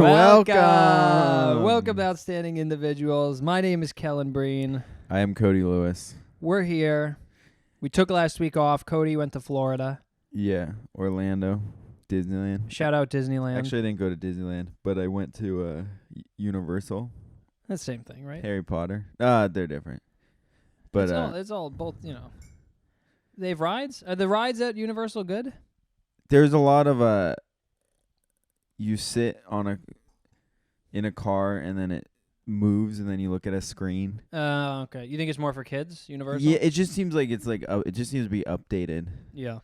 Welcome, outstanding individuals. My name is Kellan Breen. I am Cody Lewis. We're here. We took last week off. Cody went to Florida. Yeah, Orlando, Disneyland. Shout out Disneyland. Actually, I didn't go to Disneyland, but I went to Universal. That's the same thing, right? Harry Potter. They're different. But it's all both, They have rides? Are the rides at Universal good? There's a lot of you sit in a car and then it moves and then you look at a screen. Okay. You think it's more for kids, Universal? Yeah, it just seems like it's like it just seems to be updated. Yeah.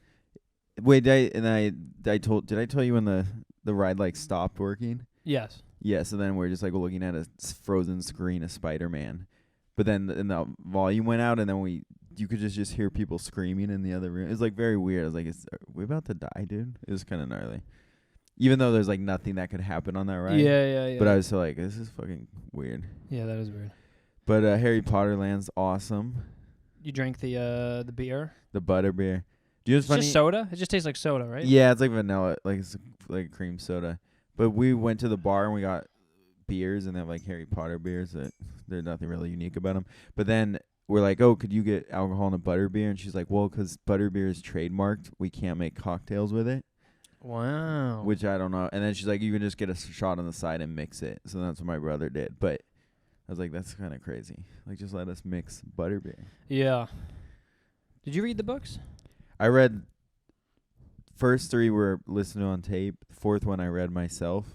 Wait, did I tell you when the ride like stopped working? Yes. Yeah, so then we're just like looking at a frozen screen of Spider-Man. But then the volume went out and then you could just hear people screaming in the other room. It was like very weird. I was like, are we about to die, dude? It was kind of gnarly. Even though there's like nothing that could happen on that ride. Yeah. But I was so like, this is fucking weird. Yeah, that is weird. But Harry Potter Land's awesome. You drank the beer? The butter beer. Do you know what's funny? Just soda? It just tastes like soda, right? Yeah, it's like vanilla, like it's like cream soda. But we went to the bar and we got beers and they have like Harry Potter beers that there's nothing really unique about them. But then we're like, oh, could you get alcohol in a butter beer? And she's like, well, because butter beer is trademarked, we can't make cocktails with it. Wow. Which I don't know. And then she's like, you can just get a shot on the side and mix it. So that's what my brother did. But I was like, that's kind of crazy. Like, just let us mix butterbeer. Yeah. Did you read the books? I read first 3 were listened to on tape. The 4th one I read myself.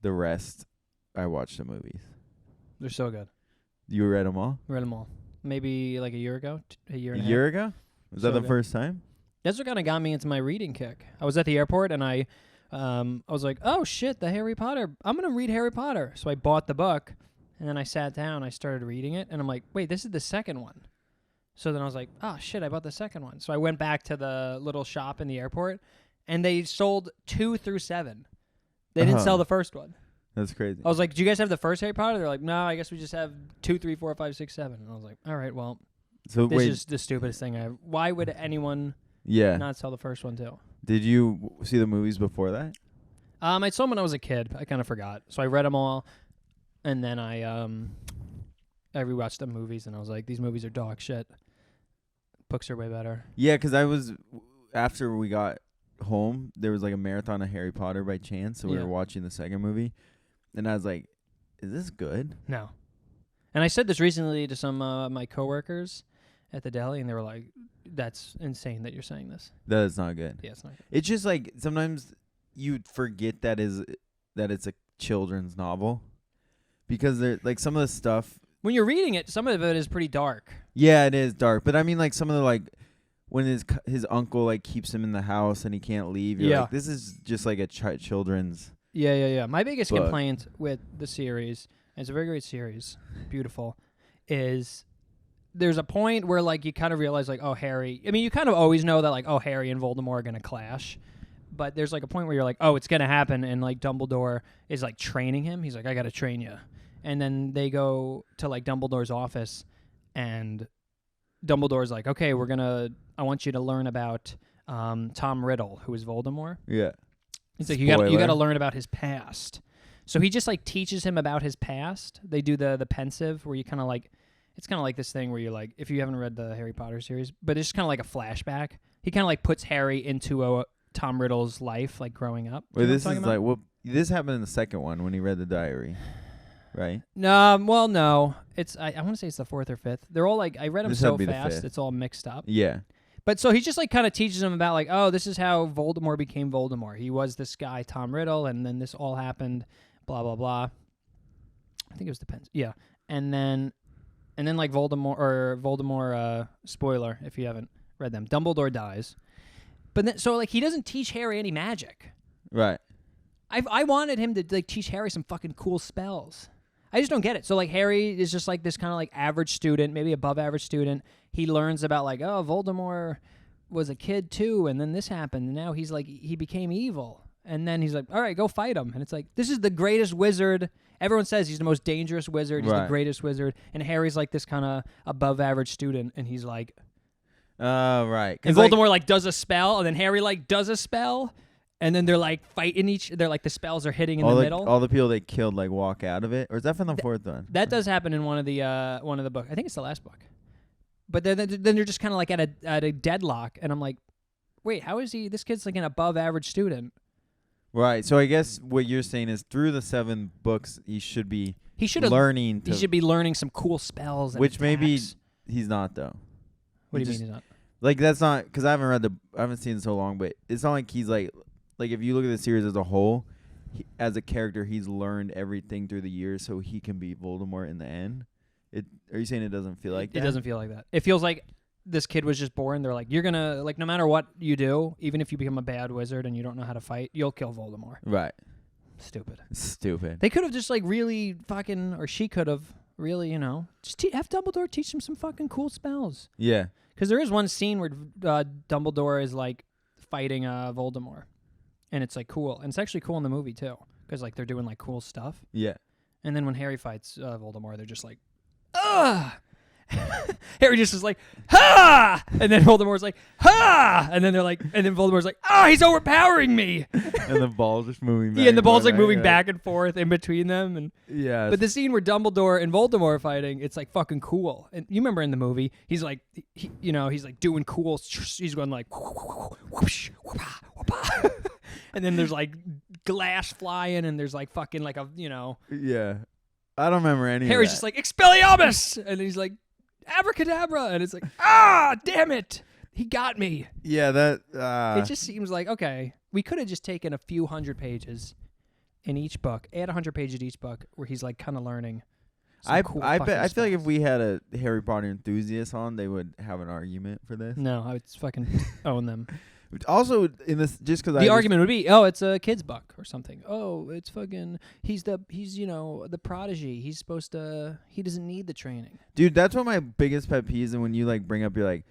The rest I watched the movies. They're so good. You read them all? Read them all. Maybe like a year ago? A year and a half. A year ago? Was that the good. first time? That's what kind of got me into my reading kick. I was at the airport and I was like, oh shit, the Harry Potter. I'm going to read Harry Potter. So I bought the book and then I sat down, I started reading it and I'm like, wait, this is the second one. So then I was like, oh shit, I bought the second one. So I went back to the little shop in the airport and they sold 2 through 7. They didn't sell the first one. That's crazy. I was like, do you guys have the first Harry Potter? They're like, no, I guess we just have 2, 3, 4, 5, 6, 7. And I was like, all right, well, so this is the stupidest thing why would anyone not sell the first one too? Did you see the movies before that? I saw them when I was a kid. I kind of forgot. So I read them all, and then I rewatched the movies, and I was like, these movies are dog shit. Books are way better. Yeah, because after we got home, there was like a marathon of Harry Potter by chance, so we were watching the second movie, and I was like, is this good? No. And I said this recently to some of my coworkers at the deli, and they were like, that's insane that you're saying this. That is not good. Yeah, it's not good. It's just like sometimes you forget that it's a children's novel because they're like some of the stuff. When you're reading it, some of it is pretty dark. Yeah, it is dark. But I mean, like some of the like when his uncle like keeps him in the house and he can't leave. You're like, this is just like a children's. Yeah. My biggest book. complaint with the series, and it's a very great series, beautiful, is there's a point where like you kind of realize like, oh, Harry. I mean, you kind of always know that like, oh, Harry and Voldemort are gonna clash, but there's like a point where you're like, oh, it's gonna happen, and like Dumbledore is like training him. He's like, I gotta train you, and then they go to like Dumbledore's office, and Dumbledore's like, okay, I want you to learn about Tom Riddle, who is Voldemort. Yeah. He's like, you gotta learn about his past. So he just like teaches him about his past. They do the pensive where you kind of like. It's kind of like this thing where you're like, if you haven't read the Harry Potter series, but it's just kind of like a flashback. He kind of like puts Harry into Tom Riddle's life, like growing up. Wait, this is like, well, this happened in the second one when he read the diary, right? No, well, no. It's I want to say it's the 4th or 5th. They're all like, I read them This so had to be the fast, 5th. it's all mixed up. Yeah. But so he just like kind of teaches him about like, oh, this is how Voldemort became Voldemort. He was this guy, Tom Riddle, and then this all happened, blah, blah, blah. I think it was the pens. Yeah. And then like Voldemort, spoiler if you haven't read them, Dumbledore dies. But then, so like he doesn't teach Harry any magic. Right. I wanted him to like teach Harry some fucking cool spells. I just don't get it. So like Harry is just like this kind of like average student, maybe above average student. He learns about like, oh, Voldemort was a kid too, and then this happened, and now he's like, he became evil. And then he's like, all right, go fight him. And it's like, this is the greatest wizard. Everyone says he's the most dangerous wizard. He's the greatest wizard. And Harry's like this kind of above average student. And he's like, right. And Voldemort like does a spell. And then Harry like does a spell. And then they're like fighting they're like the spells are hitting in all the middle. All the people they killed like walk out of it, or is that from the fourth one? That does happen in one of the books. I think it's the last book. But then they're just kind of like at a deadlock, and I'm like, wait, how is he? This kid's like an above average student. Right. So I guess what you're saying is through the 7 books, he should be learning. He should be learning some cool spells. And which attacks. maybe he's not though. What do you mean he's not? Like that's not because I haven't seen it so long, but it's not like he's like if you look at the series as a whole, as a character, he's learned everything through the years, so he can be Voldemort in the end. Are you saying it doesn't feel like that? It doesn't feel like that. It feels like this kid was just born. They're like, you're gonna like no matter what you do, even if you become a bad wizard and you don't know how to fight, you'll kill Voldemort. Right. Stupid. They could have just like really fucking, or she could have really, just have Dumbledore teach them some fucking cool spells. Yeah. Because there is one scene where Dumbledore is like fighting Voldemort, and it's like cool, and it's actually cool in the movie too, because like they're doing like cool stuff. Yeah. And then when Harry fights Voldemort, they're just like, ugh. Harry just is like, ha! And then Voldemort's like, ha! And then they're like, and then Voldemort's like, oh, he's overpowering me. And the ball's just moving back. Yeah, and the ball's like moving back and forth in between them. And yeah. But the scene where Dumbledore and Voldemort are fighting, it's like fucking cool. And you remember in the movie, he's like, he's like doing cool. He's going like, whoosh, whoopah, whoopah. And then there's like glass flying, and there's like fucking like a, Yeah. I don't remember any Harry's of that. just like, Expelliarmus! And he's like, abracadabra, and it's like, ah, damn it, he got me. Yeah, that. It just seems like, okay, we could have just taken a few hundred pages in each book, add 100 pages to each book, where he's like kind of learning. I feel like if we had a Harry Potter enthusiast on, they would have an argument for this. No, I would fucking own them. Also, in this, just because the argument would be, oh, it's a kid's book or something. Oh, it's fucking. He's the prodigy. He's supposed to. He doesn't need the training. Dude, that's one of my biggest pet peeves. And when you like bring up, you're like,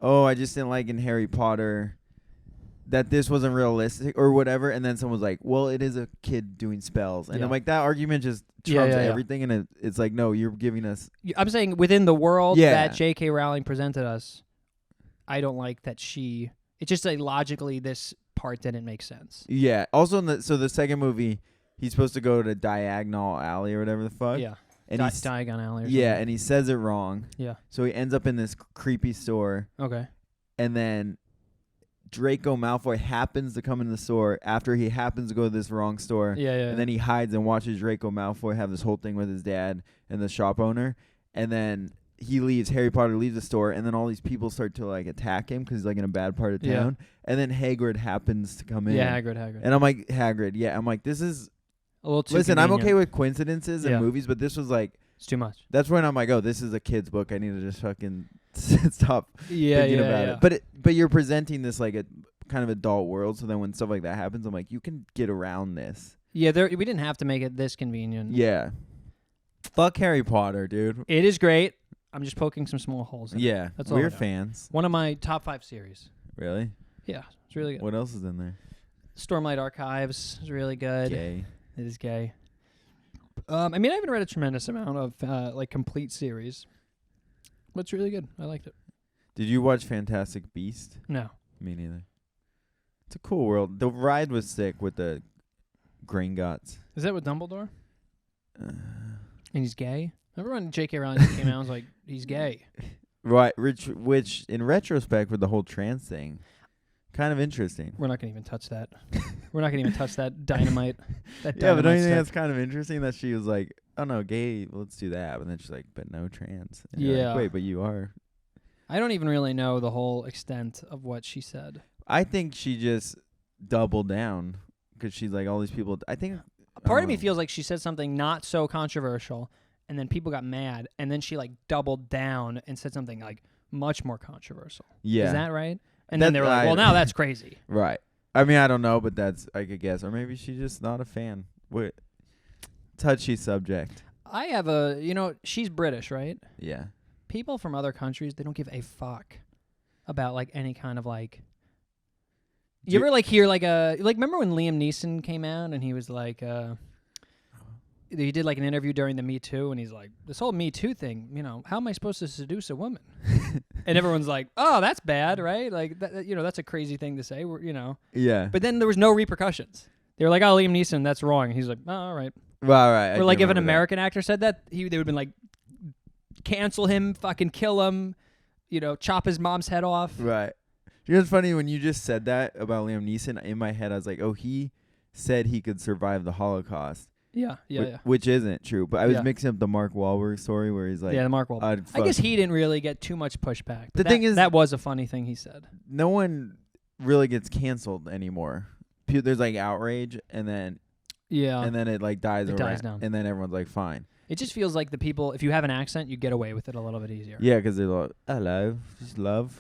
oh, I just didn't like in Harry Potter that this wasn't realistic or whatever. And then someone's like, well, it is a kid doing spells, and I'm like, that argument just trumps everything. And it's like, no, you're giving us. I'm saying within the world that J.K. Rowling presented us, I don't like that she. It's just like logically this part didn't make sense. Yeah. Also, the second movie, he's supposed to go to Diagonal Alley or whatever the fuck. Yeah. And Diagon Alley or something. Yeah, and he says it wrong. Yeah. So he ends up in this creepy store. Okay. And then Draco Malfoy happens to come in the store after he happens to go to this wrong store. Yeah. And then he hides and watches Draco Malfoy have this whole thing with his dad and the shop owner. And then Harry Potter leaves the store, and then all these people start to like attack him because he's like in a bad part of town. And then Hagrid happens to come in. Yeah, Hagrid. And I'm like, Hagrid, yeah. I'm like, this is a little too Listen, convenient. I'm okay with coincidences in movies, but this was like, it's too much. That's when I'm like, oh, this is a kid's book. I need to just fucking stop thinking about it. But you're presenting this like a kind of adult world, so then when stuff like that happens, I'm like, you can get around this. Yeah, we didn't have to make it this convenient. Yeah. Fuck Harry Potter, dude. It is great. I'm just poking some small holes in it. Yeah, that's all. We're fans. One of my top 5 series. Really? Yeah, it's really good. What else is in there? Stormlight Archives is really good. Gay. It is gay. I mean, I haven't read a tremendous amount of like complete series, but it's really good. I liked it. Did you watch Fantastic Beast? No. Me neither. It's a cool world. The ride was sick with the Gringotts. Is that with Dumbledore? And he's gay? Remember when J.K. Rowling came out and was like, he's gay? Right, which in retrospect with the whole trans thing, kind of interesting. We're not going to even touch that. We're not going to even touch that dynamite. Yeah, but don't you think that's kind of interesting that she was like, oh no, gay, let's do that. And then she's like, but no trans. And you're like, wait, but you are. I don't even really know the whole extent of what she said. I think she just doubled down because she's like, all these people. I think. Part of me feels like she said something not so controversial, and then people got mad, and then she like doubled down and said something like much more controversial. Yeah. Is that right? And then they were like, well, now that's crazy. Right. I mean, I don't know, but that's, I could guess. Or maybe she's just not a fan. Wait. Touchy subject. I have she's British, right? Yeah. People from other countries, they don't give a fuck about like any kind of like. You ever like hear like remember when Liam Neeson came out and he was like he did like an interview during the Me Too, and he's like, this whole Me Too thing, how am I supposed to seduce a woman? And everyone's like, oh, that's bad, right? Like, that's a crazy thing to say, Yeah. But then there was no repercussions. They were like, oh, Liam Neeson, that's wrong. And he's like, oh, all right. Well, right. Or like if an American actor said that, they would have been like, cancel him, fucking kill him, chop his mom's head off. Right. You know what's funny? When you just said that about Liam Neeson, in my head, I was like, oh, he said he could survive the Holocaust. Yeah. Which isn't true. But I was Yeah. mixing up the Mark Wahlberg story where he's like, the Mark Wahlberg. I guess he didn't really get too much pushback. The thing is, that was a funny thing he said. No one really gets canceled anymore. There's like outrage, and then it like dies down, and then everyone's like, fine. It just feels like the people, if you have an accent, you get away with it a little bit easier. Yeah, because they're like, hello, just love.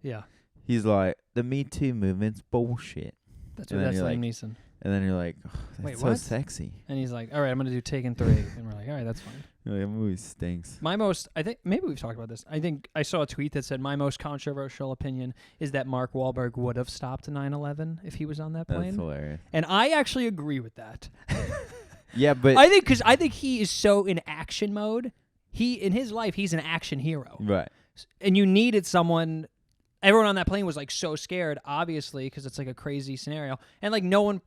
Yeah. He's like, the Me Too movement's bullshit. That's Liam Neeson. And then you're like, oh, that's wait, so what? sexy. And he's like, all right, I'm going to do Taken 3. And we're like, all right, that's fine. You're like, that movie stinks. I think, maybe we've talked about this. I think I saw a tweet that said, my most controversial opinion is that Mark Wahlberg would have stopped 9/11 if he was on that plane. That's hilarious. And I actually agree with that. Yeah, but I think he is so in action mode. In his life, he's an action hero. Right. And you needed someone. Everyone on that plane was like so scared, obviously, because it's like a crazy scenario. And like no one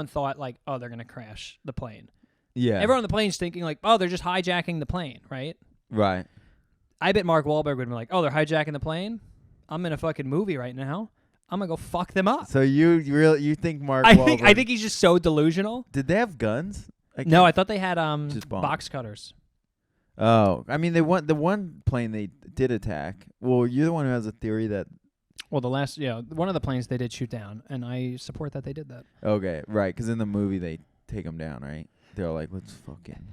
thought like, oh, they're gonna crash the plane. Yeah. Everyone on the plane's thinking like, oh, they're just hijacking the plane, right? Right. I bet Mark Wahlberg would be like, oh, they're hijacking the plane? I'm in a fucking movie right now. I'm gonna go fuck them up. So you think Mark Wahlberg? I think he's just so delusional. Did they have guns? No, I thought they had just box cutters. Oh, I mean, the one plane they did attack. Well, you're the one who has a theory that. Well, one of the planes they did shoot down, and I support that they did that. Okay, right, because in the movie they take them down, right? They're like, let's fucking.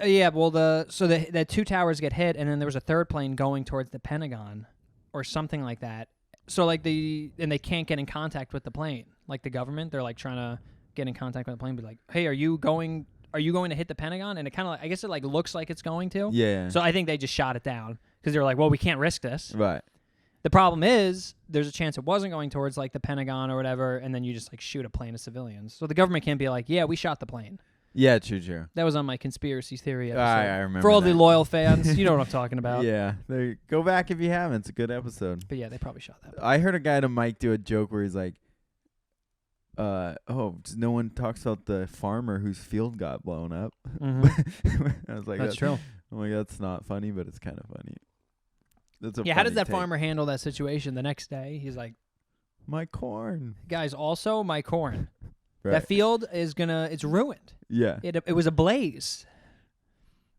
Yeah, well, the two towers get hit, and then there was a third plane going towards the Pentagon, or something like that. So like they can't get in contact with the plane. Like the government, they're like trying to get in contact with the plane, be like, hey, are you going to hit the Pentagon? And it kind of I guess it like looks like it's going to. Yeah. So I think they just shot it down because they were like, well, we can't risk this. Right. The problem is there's a chance it wasn't going towards like the Pentagon or whatever, and then you just like shoot a plane of civilians. So the government can't be like, yeah, we shot the plane. Yeah, true. That was on my conspiracy theory episode. I remember. For all that. the loyal fans, you know what I'm talking about. Yeah. Go back if you haven't. It's a good episode. But yeah, they probably shot that. I heard a guy to Mike do a joke where he's like, no one talks about the farmer whose field got blown up. Mm-hmm. I was like, that's true. I'm like, that's not funny, but it's kind of funny. How does that farmer handle that situation the next day? He's like, my corn. Guys, also my corn. Right. That field it's ruined. Yeah. It was ablaze.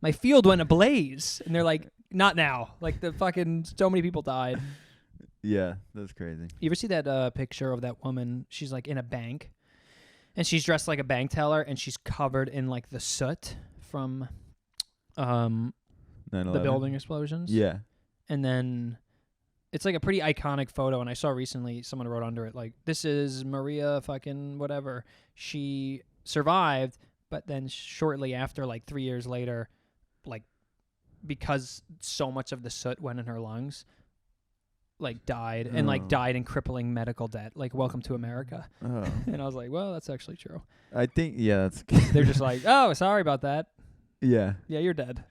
My field went ablaze. And they're like, not now. Like the fucking, so many people died. Yeah, that's crazy. You ever see that picture of that woman? She's like in a bank. And she's dressed like a bank teller. And she's covered in like the soot from the building explosions. Yeah. And then it's like a pretty iconic photo. And I saw recently someone wrote under it like, this is Maria fucking whatever. She survived, but then shortly after, like 3 years later, like because so much of the soot went in her lungs, like died and like died in crippling medical debt. Like, welcome to America. Oh. And I was like, well, that's actually true. I think, yeah, that's. They're just like, oh, sorry about that. Yeah. Yeah, you're dead.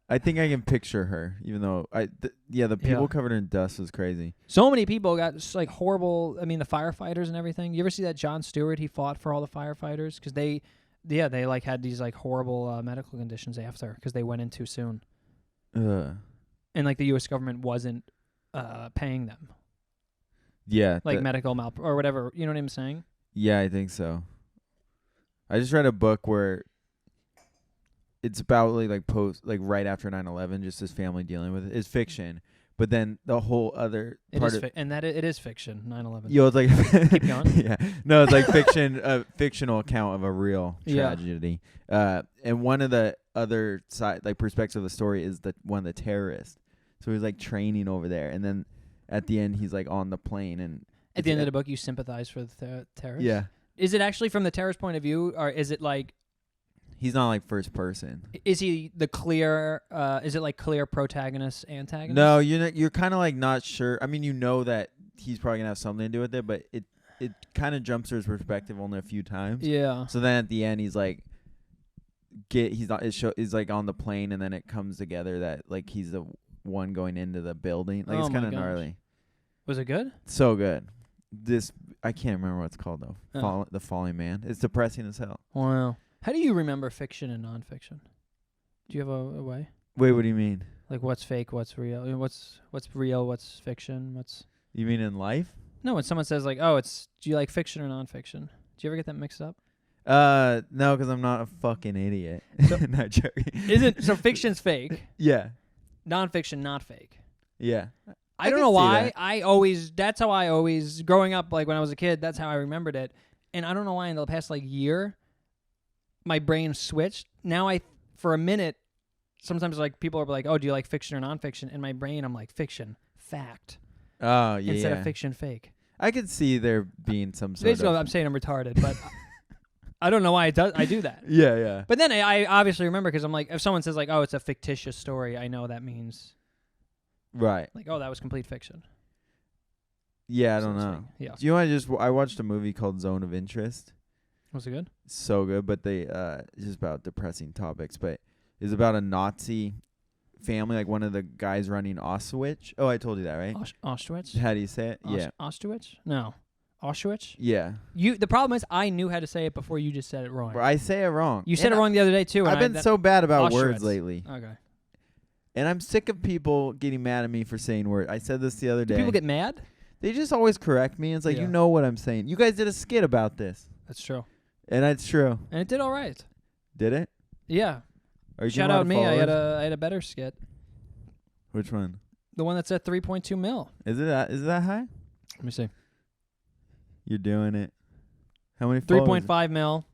I think I can picture her, even though the people covered in dust was crazy. So many people got just like horrible. I mean, the firefighters and everything. You ever see that Jon Stewart? He fought for all the firefighters because they like had these like horrible medical conditions after because they went in too soon. And like the U.S. government wasn't paying them. Yeah, like medical or whatever. You know what I'm saying? Yeah, I think so. I just read a book where. It's about like right after 9/11, just his family dealing with it. It's fiction, but then the whole other part it is fiction. 9/11. Yo, it's like keep going. Yeah, no, it's like fiction, a fictional account of a real tragedy. And one of the other side, like perspectives of the story, is one of the terrorists. So he's like training over there, and then at the end, he's like on the plane, and at the end of the book, you sympathize for the terrorists. Yeah. Is it actually from the terrorist point of view, or is it like? He's not like first person. Is he the clear? Is it like clear protagonist, antagonist? No, you're kind of like not sure. I mean, you know that he's probably gonna have something to do with it, but it kind of jumps to his perspective only a few times. Yeah. So then at the end, he's like, he's like on the plane, and then it comes together that like he's the one going into the building. Like it's Oh kind my of gosh. gnarly. Was it good? So good. This I can't remember what it's called though. Oh. The Falling Man. It's depressing as hell. Wow. How do you remember fiction and nonfiction? Do you have a way? Wait, what do you mean? Like what's fake, what's real? I mean, what's real, what's fiction, what's... You mean in life? No, when someone says like, "Oh, do you like fiction or nonfiction?" Do you ever get that mixed up? No, because I'm not a fucking idiot. So- Not joking. Isn't so fiction's fake, Yeah. nonfiction not fake. Yeah. I don't can know see why. that. That's how I always growing up, like when I was a kid, that's how I remembered it. And I don't know why in the past like year my brain switched. Now for a minute sometimes like people are like, "Oh, do you like fiction or nonfiction?" In my brain I'm like fiction, fact. Oh, yeah. Instead of fiction, fake. I could see there being some sort Basically, of... I'm saying I'm retarded, but I don't know why I do that. Yeah, yeah. But then I obviously remember because I'm like, if someone says like, "Oh, it's a fictitious story," I know that means Right. like, "Oh, that was complete fiction." Yeah, I so don't to know. speak. Yeah. Do you want to I watched a movie called Zone of Interest. Was it good? So good, but it's just about depressing topics, but it's about a Nazi family, like one of the guys running Auschwitz. Oh, I told you that, right? Auschwitz? How do you say it? Yeah. Auschwitz? No. Auschwitz? Yeah. The problem is I knew how to say it before you just said it wrong. Bro, I say it wrong. You said it wrong the other day too. I've been so bad about words Auschwitz. lately. Okay. And I'm sick of people getting mad at me for saying words. I said this the other Do day. people get mad? They just always correct me. It's like, Yeah. you know what I'm saying. You guys did a skit about this. That's true. And that's true. And it did all right. Did it? Yeah. Are you Shout getting a lot out of me. I followers? had a better skit. Which one? The one that's at 3.2 mil. Is it that high? Let me see. You're doing it. How many followers? 3.5 mil.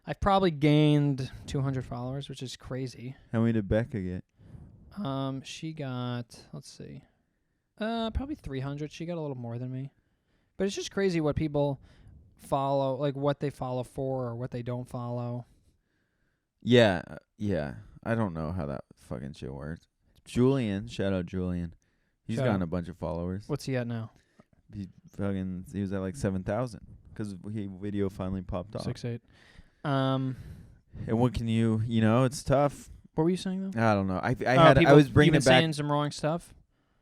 I've probably gained 200 followers, which is crazy. How many did Becca get? She got, let's see, probably 300. She got a little more than me. But it's just crazy what people follow, like what they follow for or what they don't follow. Yeah, yeah. I don't know how that fucking shit works. Julian, shout out Julian. He's Shout gotten out. a bunch of followers. What's he at now? He was at like 7,000 because video finally popped off. 6.8. And what can it's tough. What were you saying though? I don't know. I was bringing you've it been back. saying some wrong stuff.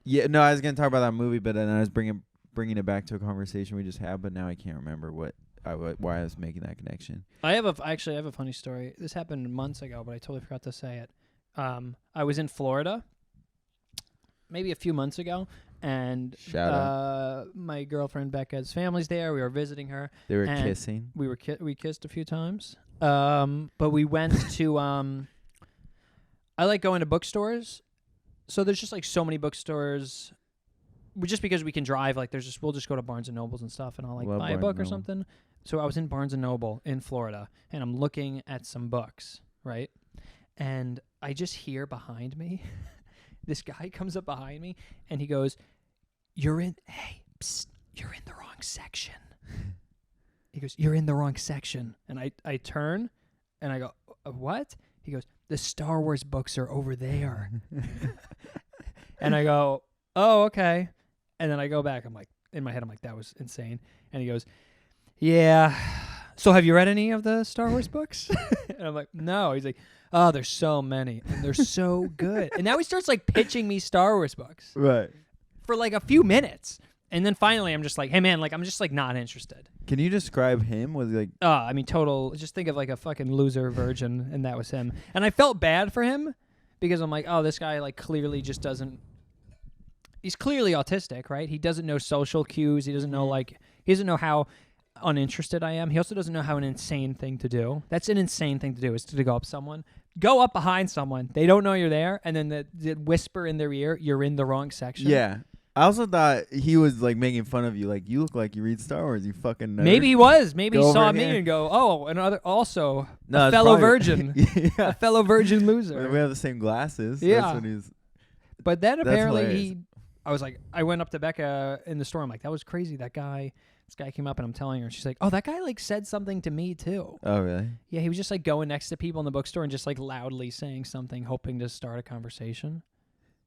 Yeah, no, I was gonna talk about that movie, but then I was bringing it back to a conversation we just had. But now I can't remember why I was making that connection. I have a funny story. This happened months ago, but I totally forgot to say it. I was in Florida, maybe a few months ago, and Shout out. My girlfriend Becca's family's there. We were visiting her. They were and kissing. We kissed a few times. But we went to I like going to bookstores. So there's just like so many bookstores. Just because we can drive, like we'll just go to Barnes and Nobles and stuff, and I'll like Love buy a Barnes book and or Noble. something. So I was in Barnes and Noble in Florida, and I'm looking at some books, right? And I just hear behind me, this guy comes up behind me, and he goes, hey, psst, you're in the wrong section. He goes, you're in the wrong section. And I turn, and I go, what? He goes, the Star Wars books are over there. And I go, oh, okay. And then I go back. I'm like, in my head, I'm like, that was insane. And he goes, yeah. So have you read any of the Star Wars books? And I'm like, no. He's like, oh, there's so many. And they're so good. And now he starts like pitching me Star Wars books Right. for like a few minutes. And then finally I'm just like, hey man, like I'm just like not interested. Can you describe him? Was he like? I mean, total, just think of like a fucking loser virgin. And that was him. And I felt bad for him because I'm like, oh, this guy like clearly just doesn't. He's clearly autistic, right? He doesn't know social cues. He doesn't know he doesn't know how uninterested I am. He also doesn't know how an insane thing to do. That's an insane thing to do, is to go up behind someone. They don't know you're there, and then the whisper in their ear, you're in the wrong section. Yeah. I also thought he was like making fun of you. Like, you look like you read Star Wars, you fucking nerd. Maybe he was. Maybe Go he over saw me here. and go, oh, another also No, a it's fellow probably- virgin. Yeah. A fellow virgin loser. We have the same glasses. Yeah. That's what he's. But then That's apparently hilarious. I went up to Becca in the store. I'm like, that was crazy. This guy came up and I'm telling her. And she's like, oh, that guy like said something to me too. Oh, really? Yeah, he was just like going next to people in the bookstore and just like loudly saying something, hoping to start a conversation.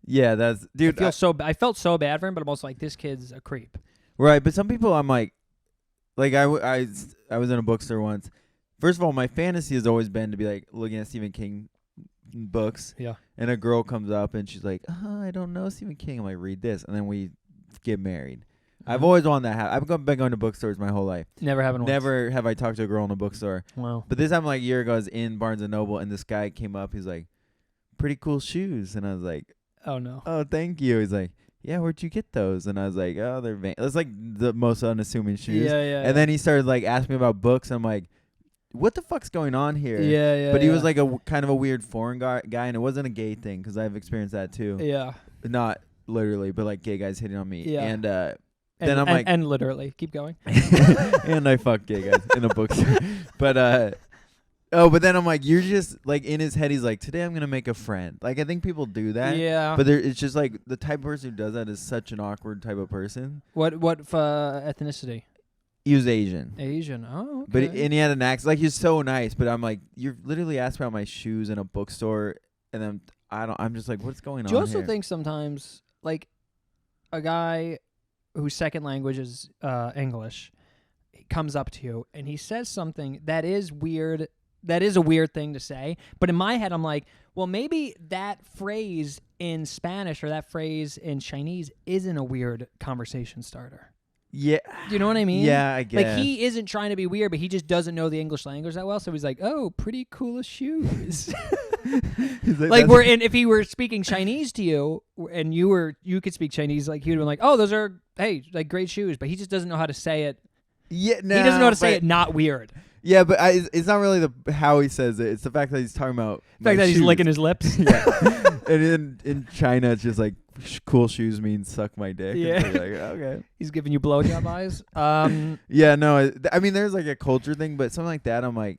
Yeah, that's dude. I felt so bad for him, but I'm also like, this kid's a creep. Right, but some people I'm like I was in a bookstore once. First of all, my fantasy has always been to be like looking at Stephen King books. Yeah. And a girl comes up and she's like, I don't know Stephen King. I'm like, read this. And then we get married. I've always wanted that. I've been going to bookstores my whole life. Never happened. Never have I talked to a girl in a bookstore. Wow. But this time, like a year ago, I was in Barnes & Noble, and this guy came up. He's like, pretty cool shoes. And I was like, Oh, no. oh, thank you. He's like, yeah, where'd you get those? And I was like, oh, they're That's like the most unassuming shoes. Yeah. And then he started like asking me about books. I'm like, what the fuck's going on here? Yeah. But he was like a kind of a weird foreign guy, and it wasn't a gay thing because I've experienced that too. Yeah. Not literally, but like gay guys hitting on me. Yeah. And then I'm like, and literally, keep going. and I fuck gay guys in a bookstore. But but then I'm like, you're just like in his head. He's like, today I'm gonna make a friend. Like I think people do that. Yeah. But it's just like the type of person who does that is such an awkward type of person. What ethnicity? He was Asian. Asian. Oh, okay. But and he had an accent. Like he's so nice. But I'm like, you're literally asking about my shoes in a bookstore, and then I'm just like, what's going on? Do you also here? think sometimes like a guy whose second language is English comes up to you and he says something that is weird? That is a weird thing to say. But in my head, I'm like, well, maybe that phrase in Spanish or that phrase in Chinese isn't a weird conversation starter. Yeah. Do you know what I mean? Yeah, I guess. Like, he isn't trying to be weird, but he just doesn't know the English language that well. So he's like, oh, pretty cool shoes. Like if he were speaking Chinese to you and you could speak Chinese, like he would have been like, oh, those are, hey, like great shoes. But he just doesn't know how to say it. Yeah, no, he doesn't know how to say it not weird. Yeah, but it's not really how he says it. It's the fact that he's talking about the fact that he's licking his lips. Yeah. And in China, it's just like cool shoes means suck my dick. Yeah. And you're like, okay. He's giving you blowjob eyes. Yeah, no. I mean, there's like a culture thing, but something like that, I'm like,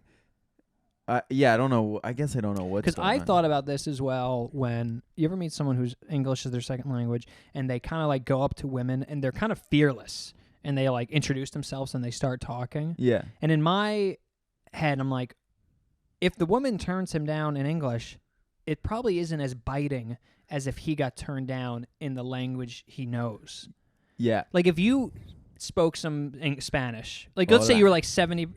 yeah, I don't know. I guess I don't know what's going on. Because I thought about this as well when you ever meet someone whose English is their second language and they kind of like go up to women and they're kind of fearless and they like introduce themselves and they start talking. Yeah. And in my head, I'm like, if the woman turns him down in English, it probably isn't as biting as if he got turned down in the language he knows. Yeah. Like if you spoke some Spanish, like let's say you were like 70.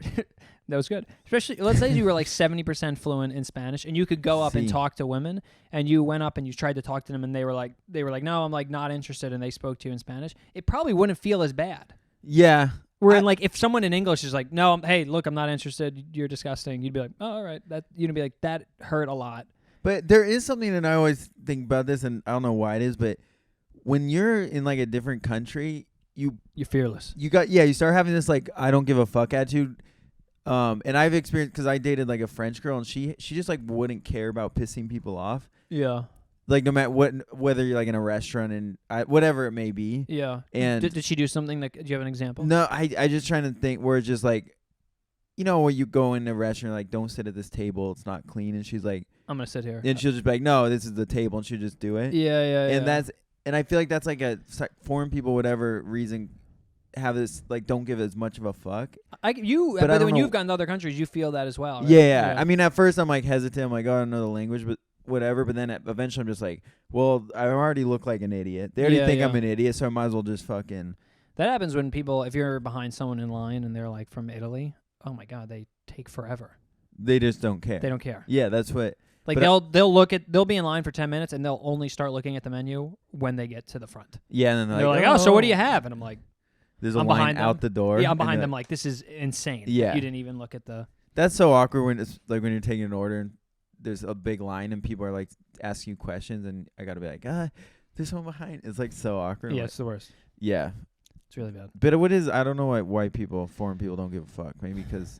That was good. Especially, let's say you were like 70% fluent in Spanish, and you could go up and talk to women, and you went up and you tried to talk to them, and they were like, no, I'm like not interested, and they spoke to you in Spanish. It probably wouldn't feel as bad. Yeah. Where like if someone in English is like, no, hey, look, I'm not interested. You're disgusting. You'd be like, oh, all right. You'd be like, that hurt a lot. But there is something that I always think about this, and I don't know why it is, but when you're in like a different country, you're fearless. You start having this like I don't give a fuck attitude. And I've experienced because I dated like a French girl, and she just like wouldn't care about pissing people off. Yeah. Like no matter whether you're like in a restaurant and whatever it may be. Yeah. And did she do something that? Do you have an example? No, I just trying to think where it's just like, you know, where you go in a restaurant like don't sit at this table, it's not clean, and she's like, I'm gonna sit here. And she'll just be like, no, this is the table, and she'll just do it. Yeah. And I feel like that's like a foreign people, whatever reason, have this like don't give as much of a fuck. But when you've gone to other countries, you feel that as well, right? Yeah. I mean, at first I'm like hesitant. I'm like, oh, I don't know the language, but whatever. But then eventually I'm just like, well, I already look like an idiot. They already think I'm an idiot, so I might as well just fucking. That happens when people, if you're behind someone in line and they're like from Italy, oh my God, they take forever. They just don't care. They don't care. Yeah, that's what. Like they'll be in line for 10 minutes and they'll only start looking at the menu when they get to the front. Yeah, and then they're like, oh, so what do you have? And I'm like, there's a line out the door. Yeah, I'm behind them. Like, this is insane. Yeah, you didn't even look at the. That's so awkward when it's like when you're taking an order and there's a big line and people are like asking you questions and I gotta be like, there's someone behind. It's like so awkward. Yeah, it's the worst. Yeah, it's really bad. But what is? I don't know why foreign people don't give a fuck. Maybe because.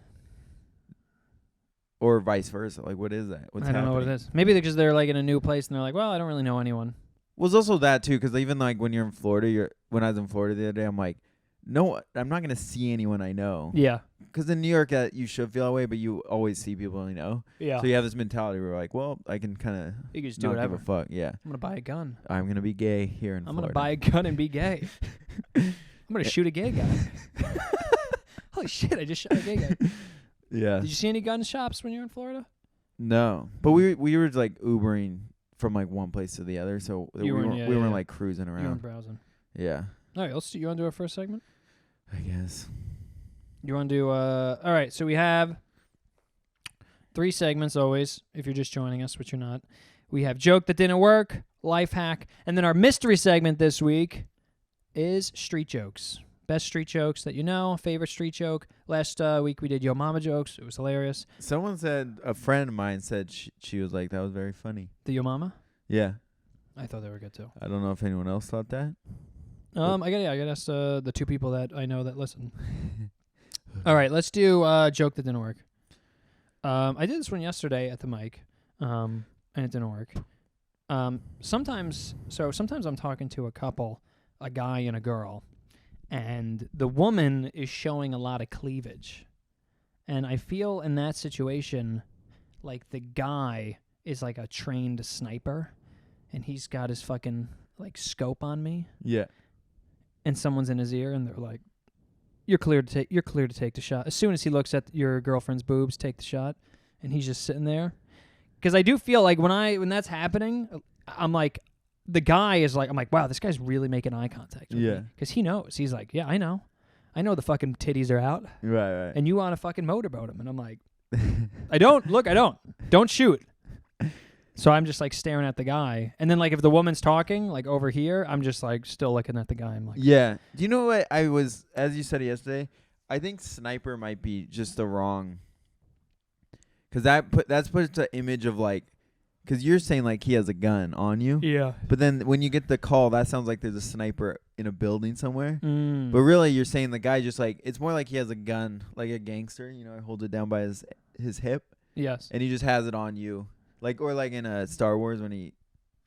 Or vice versa. Like, what is that? What's I don't know what it is. Maybe because they're like in a new place and they're like, well, I don't really know anyone. Well, it's also that too, because even like when you're in Florida, when I was in Florida the other day, I'm like, no, I'm not gonna see anyone I know. Yeah. Because in New York, you should feel that way, but you always see people you know. Yeah. So you have this mentality where like, well, I can kind of. You can just do whatever. Give a fuck. Yeah. I'm gonna buy a gun. I'm gonna be gay here in Florida. I'm gonna buy a gun and be gay. I'm gonna shoot a gay guy. Holy shit! I just shot a gay guy. Yeah. Did you see any gun shops when you were in Florida? No, but we were like Ubering from like one place to the other, so we weren't like cruising around. You weren't browsing. Yeah. All right, you want to do our first segment? I guess. You want to do all right, so we have 3 segments always, if you're just joining us, which you're not. We have Joke That Didn't Work, Life Hack, and then our mystery segment this week is Street Jokes. Best street jokes that you know, favorite street joke. Last week we did Yo Mama jokes. It was hilarious. Someone said, a friend of mine said she was like, that was very funny. The Yo Mama? Yeah. I thought they were good too. I don't know if anyone else thought that. I gotta ask the 2 people that I know that listen. All right, let's do Joke That Didn't Work. I did this one yesterday at the mic, and it didn't work. Sometimes I'm talking to a couple, a guy and a girl, and the woman is showing a lot of cleavage. And I feel in that situation like the guy is like a trained sniper, and he's got his fucking like scope on me. Yeah. And someone's in his ear, and they're like, You're clear to take the shot. As soon as he looks at your girlfriend's boobs, take the shot. And he's just sitting there. Because I do feel like when that's happening, I'm like, the guy is like, I'm like, wow, this guy's really making eye contact with me. Because he knows. He's like, yeah, I know. I know the fucking titties are out. Right. And you want to fucking motorboat him. And I'm like, I don't. Look, I don't. Don't shoot. So I'm just like staring at the guy. And then like if the woman's talking like over here, I'm just like still looking at the guy. I'm like, yeah. Do you know what I was, as you said yesterday, I think sniper might be just the wrong, because that's put the image of like, because you're saying like he has a gun on you. yeah. But then when you get the call, that sounds like there's a sniper in a building somewhere. Mm. But really you're saying the guy just like, it's more like he has a gun, like a gangster, he holds it down by his hip. Yes. And he just has it on you. Like, or like in Star Wars when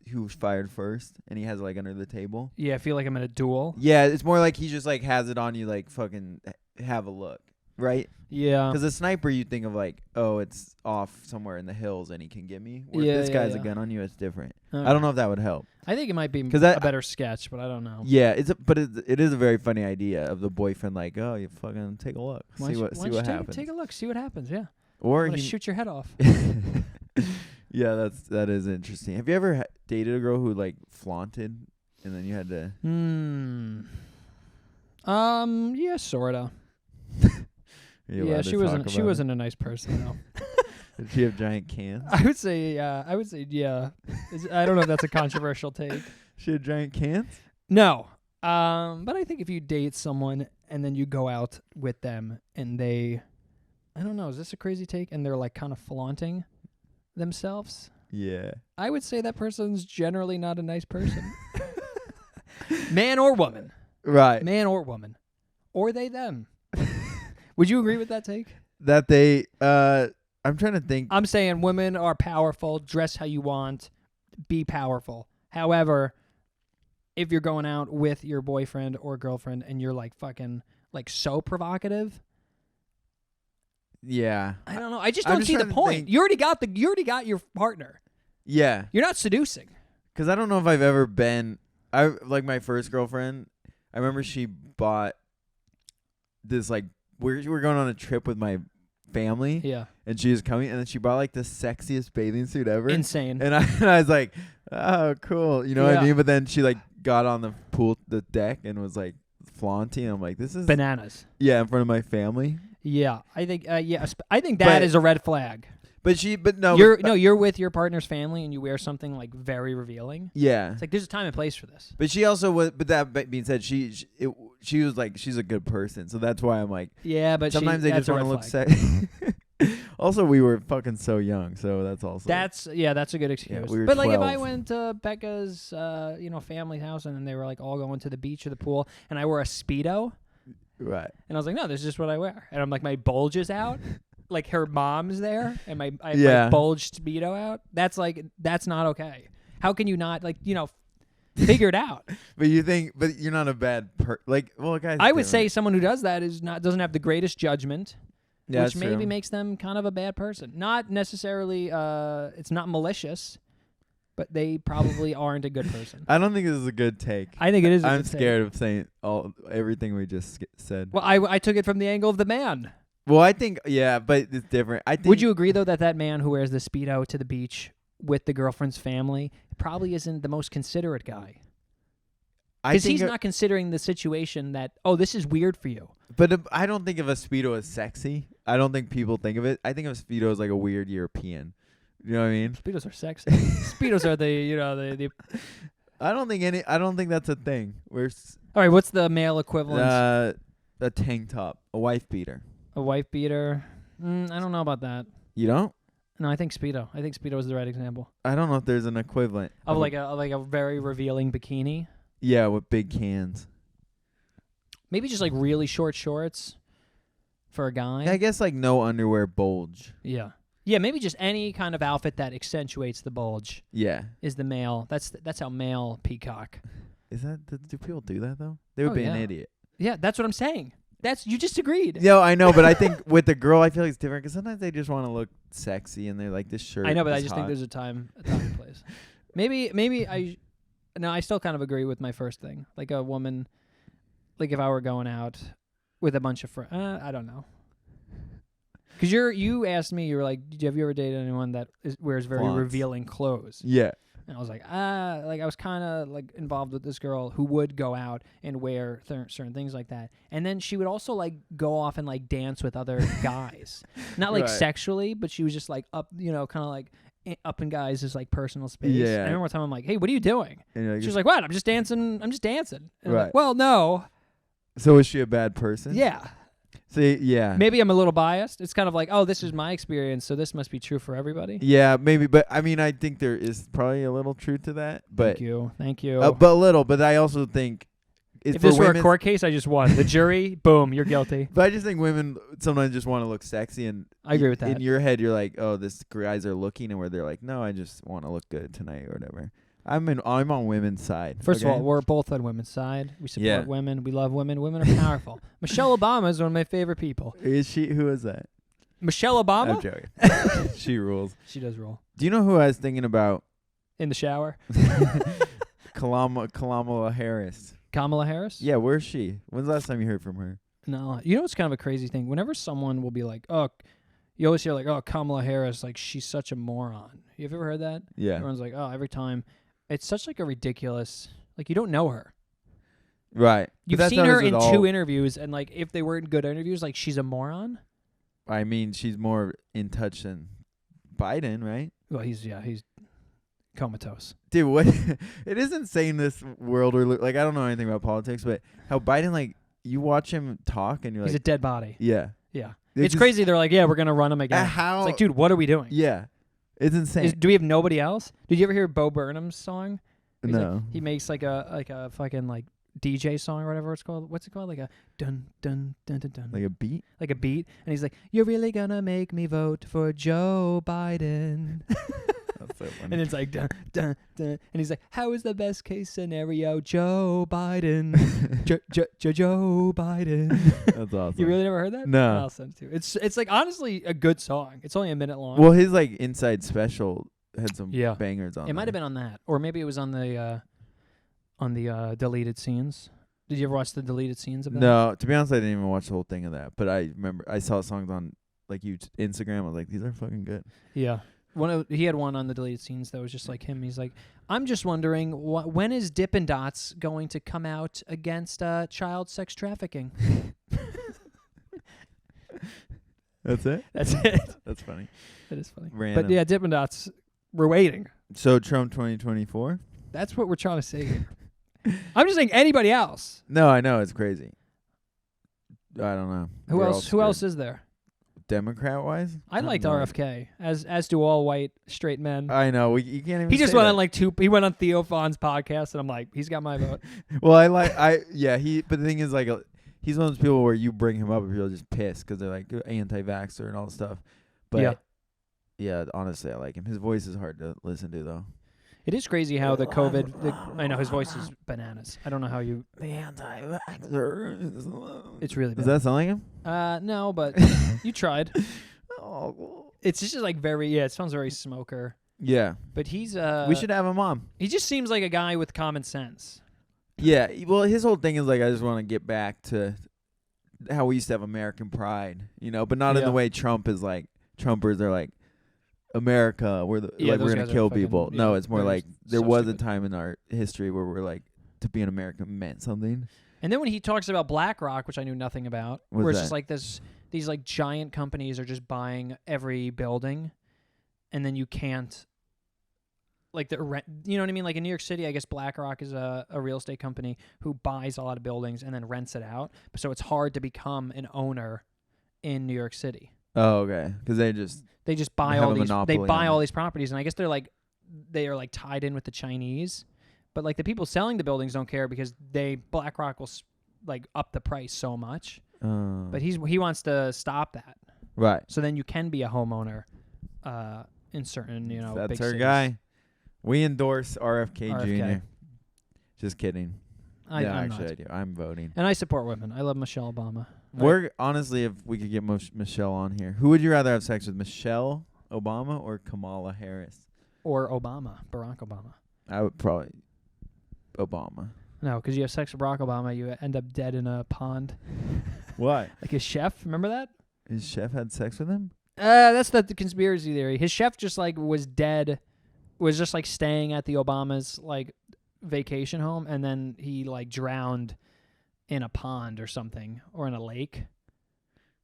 who fired first and he has it like under the table. Yeah, I feel like I'm in a duel. Yeah, it's more like he just like has it on you, like fucking have a look, right? Yeah. Because a sniper, you think of like, oh, it's off somewhere in the hills and he can get me. Where if this guy has a gun on you, it's different. Okay. I don't know if that would help. I think it might be a better sketch, but I don't know. Yeah, but it is a very funny idea of the boyfriend like, oh, you fucking take a look, see what happens. Take a look, see what happens. Yeah. Or I'm gonna shoot your head off. Yeah, that is interesting. Have you ever dated a girl who like flaunted, and then you had to? Yeah, sorta. Yeah, she wasn't a nice person though. Did she have giant cans? I would say yeah. I don't know if that's a controversial take. She had giant cans? No. But I think if you date someone and then you go out with them and I don't know, is this a crazy take? And they're like kind of flaunting themselves. Yeah. I would say that person's generally not a nice person. Man or woman. Right. Man or woman. Or they them. Would you agree with that take? That they I'm trying to think. I'm saying women are powerful, dress how you want, be powerful. However, if you're going out with your boyfriend or girlfriend and you're like fucking like so provocative, yeah. I don't know. I just don't see the point. You already got your partner. Yeah. You're not seducing. Cuz I don't know if I've ever been like my first girlfriend, I remember she bought this like we were going on a trip with my family. Yeah. And she was coming, and then she bought like the sexiest bathing suit ever. Insane. And I was like, oh, cool. You know what I mean? But then she like got on the deck and was like flaunting. I'm like, this is bananas. Yeah, in front of my family. Yeah, I think I think that is a red flag. You're with your partner's family and you wear something like very revealing. Yeah, it's like there's a time and place for this. But she also was. But that being said, she was like, she's a good person, so that's why I'm like, yeah. But sometimes they just want to look sexy. Also, we were fucking so young, so that's also that's a good excuse. Yeah, we were but 12. like if I went to Becca's family house and then they were like all going to the beach or the pool and I wore a Speedo, right? And I was like, no, this is just what I wear, and I'm like my bulge is out. Like her mom's there and my bulged Speedo out. That's not okay. How can you not figure it out? But you're not a bad guys. I would say someone who does that doesn't have the greatest judgment, which maybe makes them kind of a bad person. Not necessarily. It's not malicious, but they probably aren't a good person. I don't think this is a good take. I think it is. I'm scared of saying everything we just said. Well, I took it from the angle of the man. Well, I think, yeah, but it's different. Would you agree, though, that man who wears the Speedo to the beach with the girlfriend's family probably isn't the most considerate guy? Because he's not considering the situation that, this is weird for you. But I don't think of a Speedo as sexy. I don't think people think of it. I think of Speedo as like a weird European. You know what I mean? Speedos are sexy. Speedos are the. I don't think that's a thing. All right, what's the male equivalent? A tank top, a wife beater. A wife beater. I don't know about that. You don't? No, I think Speedo. I think Speedo is the right example. I don't know if there's an equivalent of like a very revealing bikini. Yeah, with big cans. Maybe just like really short shorts for a guy. Yeah, I guess like no underwear bulge. Yeah. Yeah, maybe just any kind of outfit that accentuates the bulge. Yeah. Is the male. That's how male peacock. Is that do people do that though? They would be an idiot. Yeah, that's what I'm saying. You just agreed. No, I know, but I think with the girl, I feel like it's different because sometimes they just want to look sexy and they're like, this shirt. I know, but is I just hot. think there's a time and place. Maybe I still kind of agree with my first thing. Like a woman, like if I were going out with a bunch of friends, I don't know. Because you asked me, you were like, have you ever dated anyone that wears very revealing clothes? Yeah. And I was like, I was kind of like involved with this girl who would go out and wear certain things like that. And then she would also like go off and like dance with other guys. Not like sexually, but she was just like up, kind of like up in guys' like personal space. Yeah. And I remember one time I'm like, hey, what are you doing? And she was like, what? I'm just dancing. And I'm like, well, no. So is she a bad person? Yeah. See, yeah. Maybe I'm a little biased. It's kind of like, oh, this is my experience, so this must be true for everybody. Yeah, maybe, but I mean, I think there is probably a little truth to that. But Thank you. But a little. But I also think if this were a court case, I just won. The jury, boom, you're guilty. But I just think women sometimes just want to look sexy, and I agree with that. In your head, you're like, oh, this guys are looking, and where they're like, no, I just want to look good tonight or whatever. I'm on women's side. First of all, we're both on women's side. We support women. We love women. Women are powerful. Michelle Obama is one of my favorite people. Is she? Who is that? Michelle Obama? I'm joking. She rules. She does rule. Do you know who I was thinking about? In the shower? Kamala Harris. Kamala Harris? Yeah, where's she? When's the last time you heard from her? No. You know what's kind of a crazy thing? Whenever someone will be like, oh, you always hear like, oh, Kamala Harris, like she's such a moron. You ever heard that? Yeah. Everyone's like, oh, every time. It's such like a ridiculous, like you don't know her. Right. You've seen her in 2 interviews, and like if they weren't good interviews, like she's a moron. I mean, she's more in touch than Biden, right? Well, he's comatose. Dude, what? It is insane this world. Like, I don't know anything about politics, but how Biden, like, you watch him talk and you're he's like... a dead body. Yeah. Yeah. It's crazy. They're like, yeah, we're going to run him again. How? It's like, dude, what are we doing? Yeah. It's insane. Do we have nobody else? Did you ever hear Bo Burnham's song? No. Like, he makes like a fucking like DJ song or whatever it's called. What's it called? Like a dun dun dun dun dun. Like a beat? Like a beat. And he's like, you're really gonna make me vote for Joe Biden. That's so funny. And it's like dun dun dun. And he's like, how is the best case scenario? Joe Biden. Joe Biden. That's awesome. You really never heard that? No. I'll send it to you. It's like honestly a good song. It's only a minute long. Well, his like inside special had some bangers on it. It might have been on that, or maybe it was on the deleted scenes. Did you ever watch the deleted scenes of that? No, to be honest, I didn't even watch the whole thing of that. But I remember I saw songs on like Instagram. I was like, these are fucking good. Yeah. He had one on the deleted scenes that was just like him. He's like, I'm just wondering, when is Dippin' Dots going to come out against child sex trafficking? That's it? That's it. That's funny. That is funny. Random. But yeah, Dippin' Dots, we're waiting. So Trump 2024? That's what we're trying to say here. I'm just saying anybody else. No, I know. It's crazy. I don't know. Who else is there? Democrat-wise? I liked RFK, as do all white straight men. I know. You can't even He just say went that. on like he went on Theo Von's podcast, and I'm like, he's got my vote. Well, but the thing is, like, he's one of those people where you bring him up and people are just pissed because they're like anti-vaxxer and all this stuff. But yeah, honestly, I like him. His voice is hard to listen to, though. It is crazy how the COVID... I know, his voice is bananas. I don't know how you... The anti-vaxxer. It's really bad. Does that sound like him? No, but you tried. Oh. It's just like it sounds very smoker. Yeah. But he's... we should have him on. He just seems like a guy with common sense. Yeah, well, his whole thing is like, I just want to get back to how we used to have American pride, but not in the way Trump is like, Trumpers are like, America, we're gonna kill people. No, it's more like there was a time in our history where we're like, to be an American meant something. And then when he talks about BlackRock, which I knew nothing about, where it's just like this these like giant companies are just buying every building, and then you can't like the rent. You know what I mean? Like in New York City, I guess BlackRock is a real estate company who buys a lot of buildings and then rents it out. So it's hard to become an owner in New York City. Oh, okay. Because they just buy have all a these. They monopoly buy on all it. these properties, and I guess they are like tied in with the Chinese, but like the people selling the buildings don't care because BlackRock will like up the price so much. But he wants to stop that. Right. So then you can be a homeowner in certain That's big our cities. guy. We endorse RFK, RFK. Jr. Just kidding. I'm actually, not. I do. I'm voting. And I support women. I love Michelle Obama. We're honestly, if we could get Michelle on here, who would you rather have sex with, Michelle Obama or Kamala Harris? Or Obama, Barack Obama. I would probably Obama. No, because you have sex with Barack Obama, you end up dead in a pond. Why? Like his chef, remember that? His chef had sex with him? That's the conspiracy theory. His chef just like was dead, was just like staying at the Obamas like vacation home, and then he like drowned in a pond or something, or in a lake.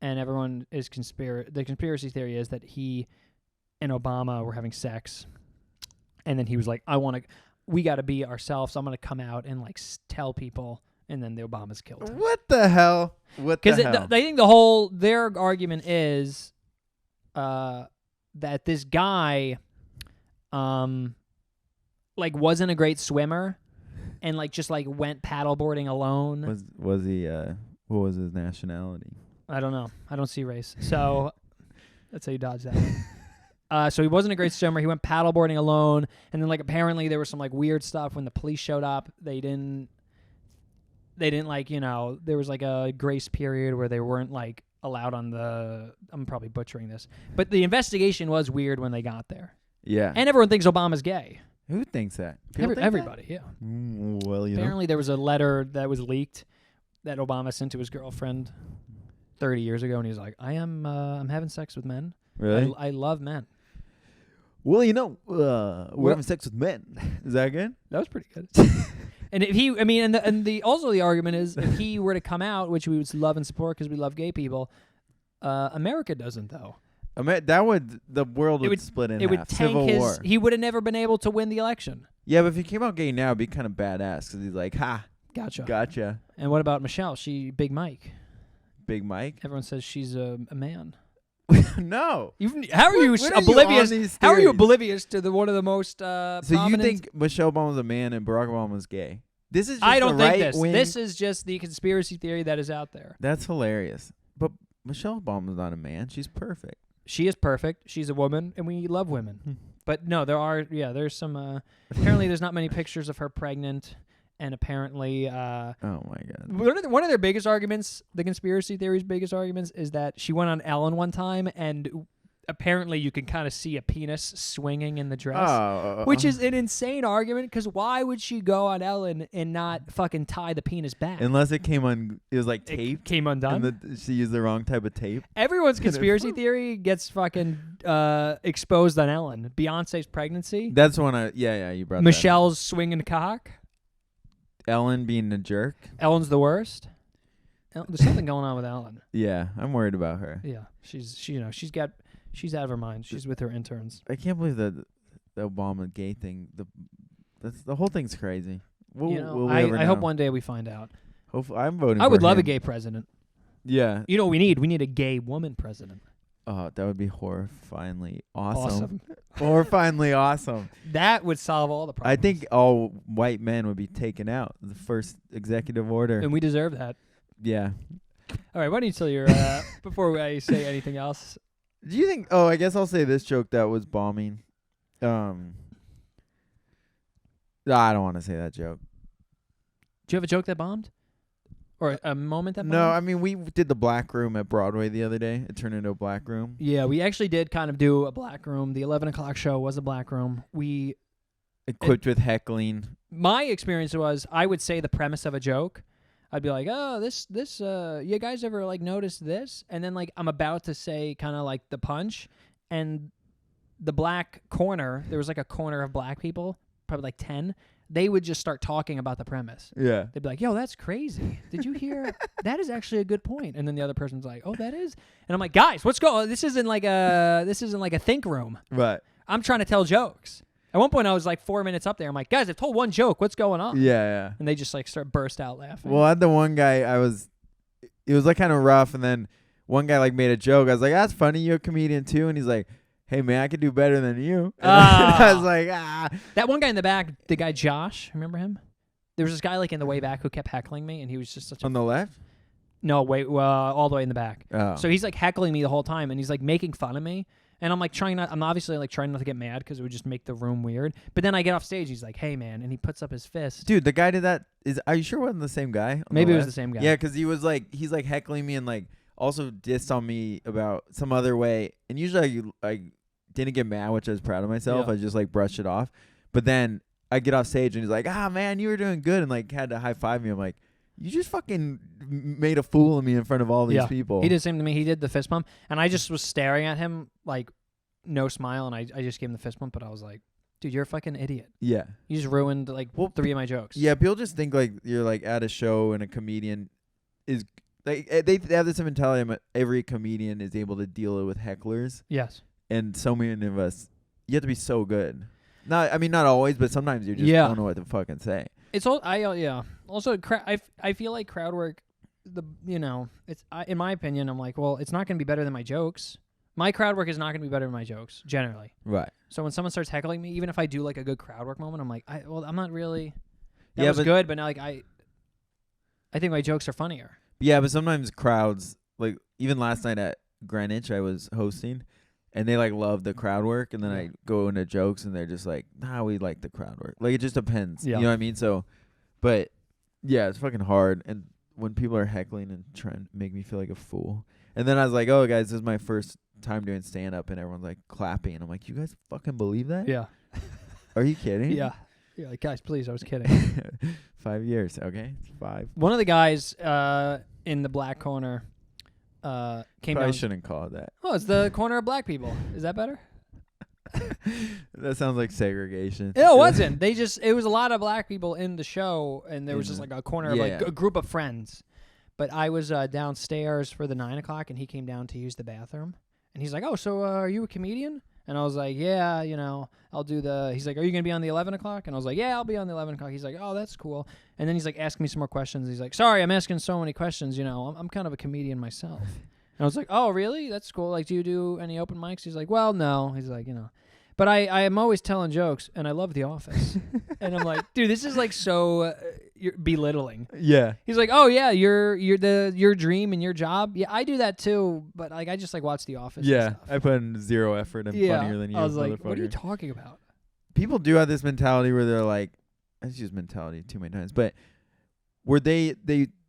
And everyone is the conspiracy theory is that he and Obama were having sex, and then he was like, we got to be ourselves. I'm going to come out and like tell people, and then the Obamas killed him. What the hell? What the hell? Because I think their argument is that this guy like wasn't a great swimmer and like just like went paddleboarding alone. Was he what was his nationality? I don't know. I don't see race. So that's how you dodge that one. So he wasn't a great swimmer. He went paddleboarding alone, and then like apparently there was some like weird stuff when the police showed up. They didn't like, there was like a grace period where they weren't like allowed on the. I'm probably butchering this, but the investigation was weird when they got there. Yeah. And everyone thinks Obama's gay. Who thinks that? People think Everybody, yeah. Well, Apparently there was a letter that was leaked that Obama sent to his girlfriend 30 years ago, and he's like, I'm having sex with men. Really? I love men. Well, we're having sex with men. Is that good? That was pretty good. And if he, also the argument is if he were to come out, which we would love and support because we love gay people, America doesn't though. The world would split in half. It would tank Civil War. He would have never been able to win the election. Yeah, but if he came out gay now, it'd be kind of badass because he's like, ha, gotcha. And what about Michelle? She Big Mike. Big Mike? Everyone says she's a man. No. How are you oblivious? How are you oblivious to one of the most So prominent? you think Michelle Obama's a man and Barack Obama's gay? This is just I don't the think right this. wing. This is just the conspiracy theory that is out there. That's hilarious. But Michelle Obama's not a man. She's perfect. She is perfect. She's a woman, and we love women. But no, there's some. Apparently, there's not many pictures of her pregnant, and apparently, oh my God. one of their biggest arguments, the conspiracy theory's biggest arguments, is that she went on Ellen one time, and apparently you can kind of see a penis swinging in the dress, which is an insane argument. Because why would she go on Ellen and not fucking tie the penis back? Unless it came on, it was like tape. It came undone. And she used the wrong type of tape. Everyone's conspiracy theory gets fucking exposed on Ellen. Beyonce's pregnancy. That's when you brought Michelle's swinging cock. Ellen being a jerk. Ellen's the worst. There's something going on with Ellen. Yeah, I'm worried about her. Yeah, she's out of her mind. She's with her interns. I can't believe the Obama gay thing. The whole thing's crazy. I hope one day we find out. Hopefully, I'm voting. I would love him. a gay president. Yeah. You know what we need? We need a gay woman president. Oh, that would be horrifyingly awesome. Horrifyingly awesome. That would solve all the problems. I think all white men would be taken out. The first executive order. And we deserve that. Yeah. All right, why don't you tell your before I say anything else? Do you think? Oh, I guess I'll say this joke that was bombing. No, I don't want to say that joke. Do you have a joke that bombed, or a moment that bombed? No, I mean we did the black room at Broadway the other day. It turned into a black room. Yeah, we actually did kind of do a black room. The 11 o'clock show was a black room. Equipped with heckling. My experience was I would say the premise of a joke. I'd be like, oh, this, you guys ever like notice this? And then like I'm about to say kind of like the punch, and the black corner, there was like a corner of black people probably like 10, they would just start talking about the premise. Yeah. They'd be like, yo, that's crazy. Did you hear? That is actually a good point. And then the other person's like, oh, that is? And I'm like, guys, what's going on? This isn't like a think room. Right. I'm trying to tell jokes. At one point, I was like 4 minutes up there. I'm like, guys, I've told one joke. What's going on? Yeah. And they just like burst out laughing. Well, I had the one guy it was like kind of rough, and then one guy like made a joke. I was like, that's funny. You're a comedian too. And he's like, hey man, I could do better than you. And I was like, That one guy in the back, the guy Josh, remember him? There was this guy like in the way back who kept heckling me, and he was just such a... On the left? No, wait, all the way in the back. Oh. So he's like heckling me the whole time, and he's like making fun of me. And I'm like I'm obviously like trying not to get mad because it would just make the room weird. But then I get off stage, he's like, hey man, and he puts up his fist. Dude, the guy did that. Are you sure it wasn't the same guy? Maybe it was the same guy. Yeah, because he's like heckling me and like also dissed on me about some other way. And usually I didn't get mad, which I was proud of myself. Yeah. I just like brushed it off. But then I get off stage and he's like, man, you were doing good, and like had to high five me. I'm like, you just fucking made a fool of me in front of all these people. He did the same to me. He did the fist bump, and I just was staring at him like no smile, and I just gave him the fist bump, but I was like, dude, you're a fucking idiot. Yeah. You just ruined like 3 of my jokes. Yeah, people just think like you're like at a show and a comedian is like they have this mentality that every comedian is able to deal with hecklers. Yes. And so many of us, you have to be so good. Not always, but sometimes you just don't know what to fucking say. It's all Also, I feel like crowd work. In my opinion, I'm like, well, it's not going to be better than my jokes. My crowd work is not going to be better than my jokes generally. Right. So when someone starts heckling me, even if I do like a good crowd work moment, I'm like, I'm not really. That was good, but now like I think my jokes are funnier. Yeah, but sometimes crowds, like even last night at Greenwich, I was hosting. And they like love the crowd work, and then I go into jokes, and they're just like, "Nah, we like the crowd work." Like it just depends. Yeah. You know what I mean? So, but yeah, it's fucking hard. And when people are heckling and trying to make me feel like a fool, and then I was like, "Oh, guys, this is my first time doing stand up," and everyone's like clapping, and I'm like, "You guys fucking believe that? Yeah. Are you kidding? Yeah. You're like, guys, please, I was kidding. 5 years, okay, 5. One of the guys in the black corner. Came Probably down. shouldn't call it that. Oh, it's the corner of black people. Is that better? That sounds like segregation. No, it wasn't. It was a lot of black people in the show, and there was just like a corner of like a group of friends. But I was downstairs for the 9 o'clock, and he came down to use the bathroom. And he's like, oh, so are you a comedian? And I was like, yeah, I'll do he's like, are you going to be on the 11 o'clock? And I was like, yeah, I'll be on the 11 o'clock. He's like, oh, that's cool. And then he's like asking me some more questions. He's like, sorry, I'm asking so many questions. I'm kind of a comedian myself. And I was like, oh, really? That's cool. Like, do you do any open mics? He's like, well, no. He's like, But I am always telling jokes, and I love The Office. And I'm like, dude, this is like so you're belittling. Yeah. He's like, oh yeah, your dream and your job. Yeah, I do that too, but like I just like watch The Office. Yeah, and stuff. I put in zero effort. I'm funnier than you. I was like, what are you talking about? People do have this mentality where they're like, I just use mentality too many times, but where they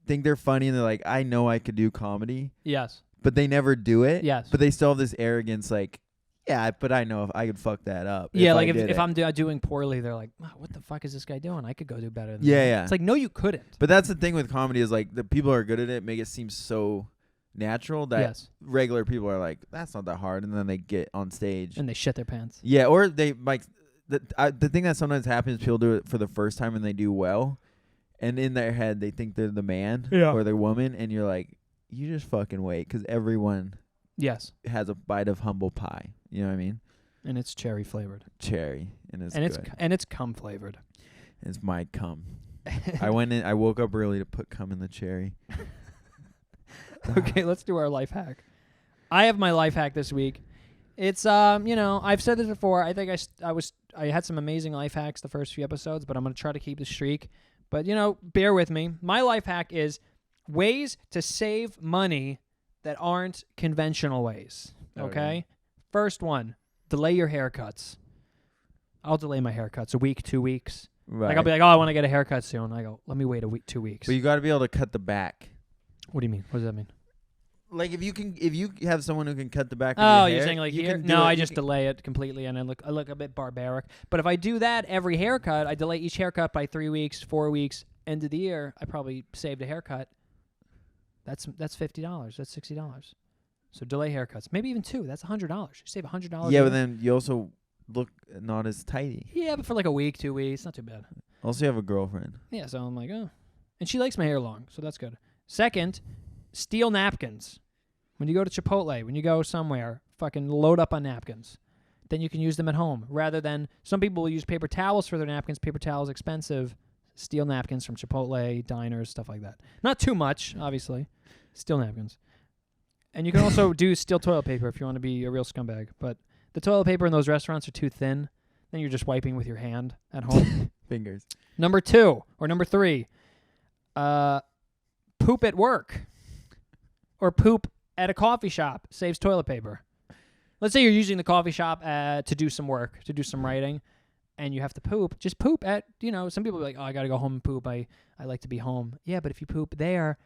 think they're funny and they're like, I know I could do comedy. Yes. But they never do it. Yes. But they still have this arrogance, like, yeah, but I know if I could fuck that up. Yeah, like if I'm doing poorly, they're like, wow, what the fuck is this guy doing? I could go do better than that. Yeah. It's like, no, you couldn't. But that's the thing with comedy is like the people who are good at it make it seem so natural that regular people are like, that's not that hard. And then they get on stage. And they shit their pants. Yeah, or they like, the thing that sometimes happens is people do it for the first time and they do well. And in their head, they think they're the man or the woman. And you're like, you just fucking wait because everyone has a bite of humble pie. You know what I mean? And it's cherry flavored. Cherry. And it's cum flavored. It's my cum. I woke up early to put cum in the cherry. Okay, let's do our life hack. I have my life hack this week. It's I've said this before. I think I had some amazing life hacks the first few episodes, but I'm going to try to keep the streak. But bear with me. My life hack is ways to save money that aren't conventional ways. Okay? First one, delay your haircuts. I'll delay my haircuts a week, 2 weeks. Right. Like I'll be like, oh, I want to get a haircut soon. I go, let me wait a week, 2 weeks. But you got to be able to cut the back. What do you mean? What does that mean? Like if you have someone who can cut the back. Oh, of your you're hair, saying like here? No, I just delay it completely, and I look a bit barbaric. But if I do that every haircut, I delay each haircut by 3 weeks, 4 weeks. End of the year, I probably saved a haircut. That's $50. That's $60. So delay haircuts, maybe even 2. That's $100. You save $100. Yeah, but then you also look not as tidy. Yeah, but for like a week, 2 weeks, not too bad. Also, you have a girlfriend. Yeah, so I'm like, oh. And she likes my hair long, so that's good. Second, steel napkins. When you go to Chipotle, when you go somewhere, fucking load up on napkins. Then you can use them at home. Rather than, some people will use paper towels for their napkins. Paper towels expensive. Steel napkins from Chipotle, diners, stuff like that. Not too much, obviously. Steel napkins. And you can also do steel toilet paper if you want to be a real scumbag. But the toilet paper in those restaurants are too thin. Then you're just wiping with your hand at home. Fingers. Number 3. Poop at work. Or poop at a coffee shop. Saves toilet paper. Let's say you're using the coffee shop to do some work, to do some writing, and you have to poop. Just poop at, some people are like, oh, I got to go home and poop. I like to be home. Yeah, but if you poop there,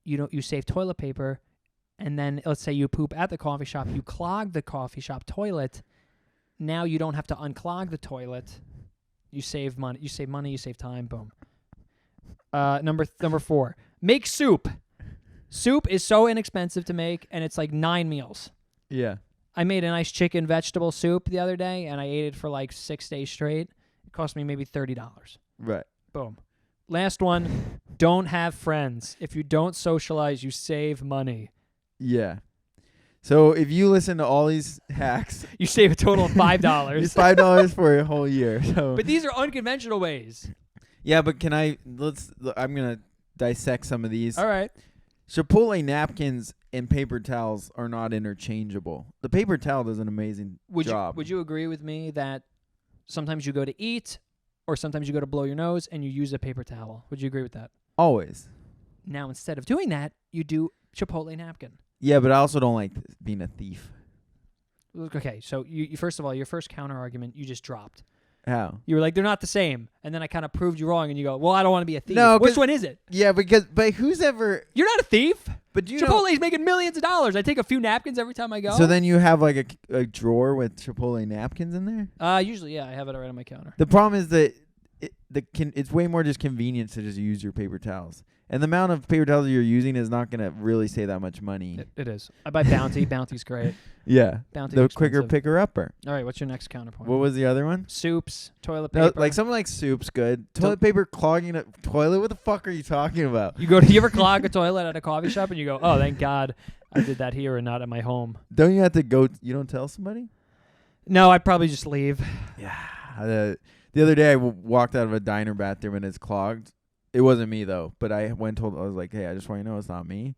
you save toilet paper. And then let's say you poop at the coffee shop. You clog the coffee shop toilet. Now you don't have to unclog the toilet. You save money. You save time. Boom. Number 4. Make soup. Soup is so inexpensive to make, and it's like 9 meals. Yeah. I made a nice chicken vegetable soup the other day, and I ate it for like 6 days straight. It cost me maybe $30. Right. Boom. Last one, don't have friends. If you don't socialize, you save money. Yeah. So if you listen to all these hacks, you save a total of $5. It's $5 for a whole year. So. But these are unconventional ways. Yeah, but I'm going to dissect some of these. All right. Chipotle napkins and paper towels are not interchangeable. The paper towel does an amazing job. Would you agree with me that sometimes you go to eat or sometimes you go to blow your nose and you use a paper towel? Would you agree with that? Always. Now, instead of doing that, you do Chipotle napkin. Yeah, but I also don't like being a thief. Okay, so you first of all, your first counter argument you just dropped. How? You were like, they're not the same. And then I kind of proved you wrong, and you go, well, I don't want to be a thief. No, which one is it? Yeah, but who's ever... You're not a thief. But do you Chipotle's making millions of dollars. I take a few napkins every time I go. So then you have like a drawer with Chipotle napkins in there? Usually, yeah, I have it right on my counter. The problem is that it's way more just convenience to just use your paper towels. And the amount of paper towels you're using is not going to really save that much money. It is. I buy Bounty. Bounty's great. Yeah. Bounty's the expensive. quicker picker-upper. All right, what's your next counterpoint? What was the other one? Soups, toilet paper. No, like something like soup's good. Toilet paper clogging a toilet? What the fuck are you talking about? You ever clog a toilet at a coffee shop and you go, oh, thank God I did that here and not at my home? Don't you have to go? You don't tell somebody? No, I'd probably just leave. Yeah. The other day I walked out of a diner bathroom and it's clogged. It wasn't me though, but I went and I was like, hey, I just want you to know it's not me.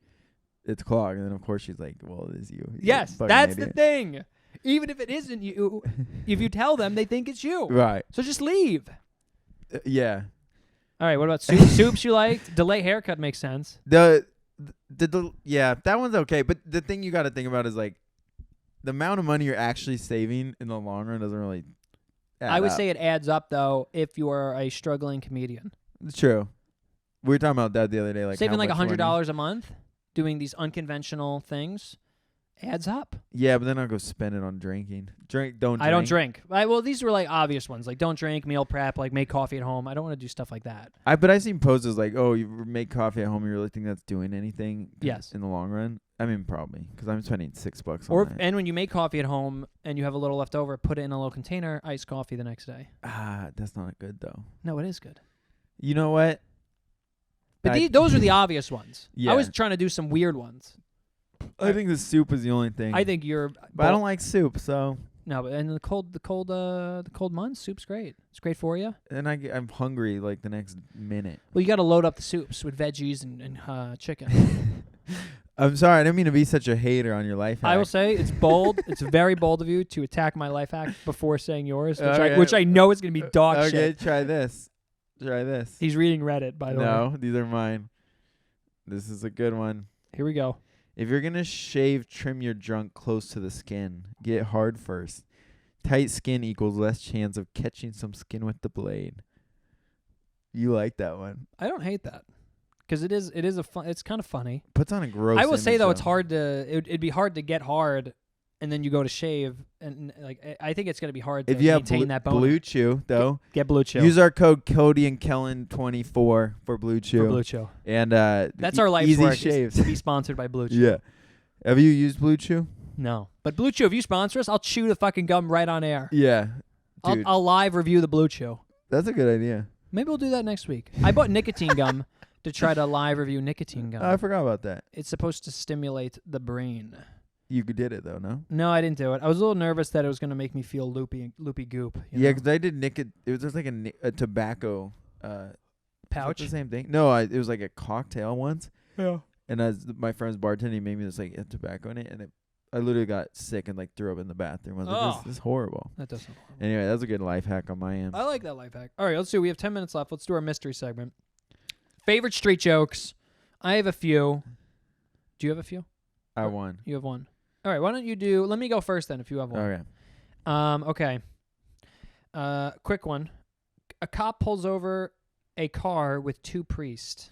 It's clogged. And then of course she's like, well, it is you. Yes, that's the thing. Even if it isn't you, if you tell them, they think it's you. Right. So just leave. Yeah. All right, what about soups you liked? Delay haircut makes sense. Yeah, that one's okay. But the thing you got to think about is like the amount of money you're actually saving in the long run doesn't really add I would up. say it adds up, though, if you are a struggling comedian. It's true. We were talking about that the other day. Like saving like $100 $100 a month, doing these unconventional things, adds up. Yeah, but then I'll go spend it on drinking. I don't drink. Well, these were like obvious ones, like don't drink, meal prep, like make coffee at home. I don't want to do stuff like that. But I seen posts like, oh, you make coffee at home. You really think that's doing anything? Yes. In the long run, I mean, probably because I'm spending $6 on that. And when you make coffee at home and you have a little left over, put it in a little container, iced coffee the next day. That's not good though. No, it is good. You know what? But those are the obvious ones. Yeah. I was trying to do some weird ones. I think the soup is the only thing. I think you're. But I don't like soup, so. No, but the cold months, soup's great. It's great for you. And I'm hungry like the next minute. Well, you got to load up the soups with veggies and chicken. I'm sorry, I didn't mean to be such a hater on your life hack. I will say it's bold. It's very bold of you to attack my life hack before saying yours, Okay. which I know is going to be dog shit. Okay, try this. Try this. He's reading Reddit, by the way. No, these are mine. This is a good one. Here we go. If you're going to shave, trim your junk close to the skin. Get hard first. Tight skin equals less chance of catching some skin with the blade. You like that one. I don't hate that. Because it's kind of funny. Puts on a gross I will say, though, image, it's hard to, it'd be hard to get hard and then you go to shave. And like I think it's going to be hard to if you maintain have that bone. Blue Chew, though. Get Blue Chew. Use our code Cody and Kellan 24 for Blue Chew. For Blue Chew. And that's our life's easy work. shaves. To be sponsored by Blue Chew. Yeah. Have you used Blue Chew? No. But Blue Chew, if you sponsor us, I'll chew the fucking gum right on air. Yeah. Dude. I'll live review the Blue Chew. That's a good idea. Maybe we'll do that next week. I bought nicotine gum to try to live review nicotine gum. I forgot about that. It's supposed to stimulate the brain. You did it though, no? No, I didn't do it. I was a little nervous that it was going to make me feel loopy goop. Yeah, because I did nicotine. It was just like a tobacco pouch. The same thing. No, it was like a cocktail once. Yeah. And as my friend's bartender, he made me this like tobacco in it, and I literally got sick and like threw up in the bathroom. I was like, this is horrible. That does sound horrible. Anyway, that's a good life hack on my end. I like that life hack. All right, let's do. We have 10 minutes left. Let's do our mystery segment. Favorite street jokes. I have a few. Do you have a few? I won. You have one. All right, why don't you do... Let me go first then if you have one. Okay. Okay. Quick one. A cop pulls over a car with 2 priests.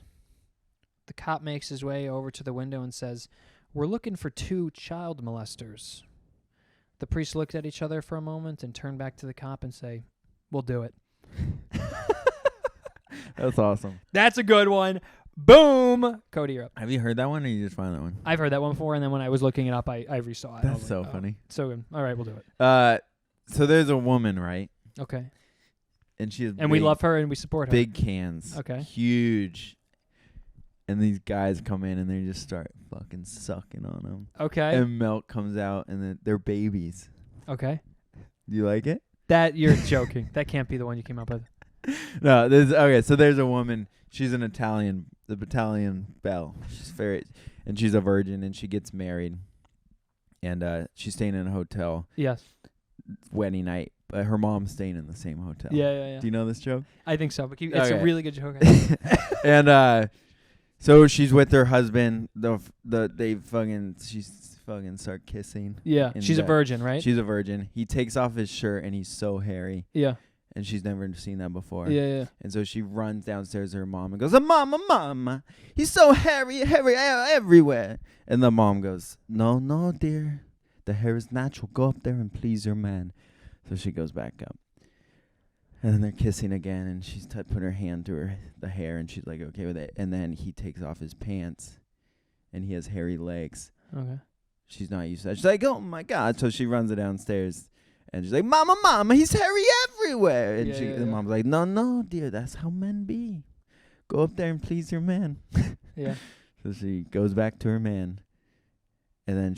The cop makes his way over to the window and says, "We're looking for 2 child molesters." The priests looked at each other for a moment and turned back to the cop and say, "We'll do it." That's awesome. That's a good one. Boom. Cody, you're up. Have you heard that one, or you just found that one? I've heard that one before, and then when I was looking it up, I resaw it. That's so funny. So good. All right, we'll do it. So there's a woman, right? Okay. And she has And we love her and we support her. big cans. Okay. Huge. And these guys come in and they just start fucking sucking on them. Okay. And milk comes out and then they're babies. Okay. Do you like it? That you're joking. That can't be the one you came up with. No, okay, so there's a woman, she's an Italian, the battalion belle. And she's a virgin and she gets married. And she's staying in a hotel. Yes. Wedding night. But her mom's staying in the same hotel. Yeah. Do you know this joke? I think so. But it's a really good joke. And so she's with her husband. She's fucking start kissing. Yeah. She's a virgin, right? She's a virgin. He takes off his shirt and he's so hairy. Yeah. And she's never seen that before. Yeah. And so she runs downstairs to her mom and goes, Mama, he's so hairy everywhere. And the mom goes, No, dear. The hair is natural. Go up there and please your man. So she goes back up. And then they're kissing again, and she's put her hand to the hair, and she's like, okay with it. And then he takes off his pants, and he has hairy legs. Okay. She's not used to that. She's like, oh, my God. So she runs it downstairs, and she's like, Mama, he's hairy everywhere. And the mom's like, no, dear, that's how men be. Go up there and please your man. Yeah. So she goes back to her man, and then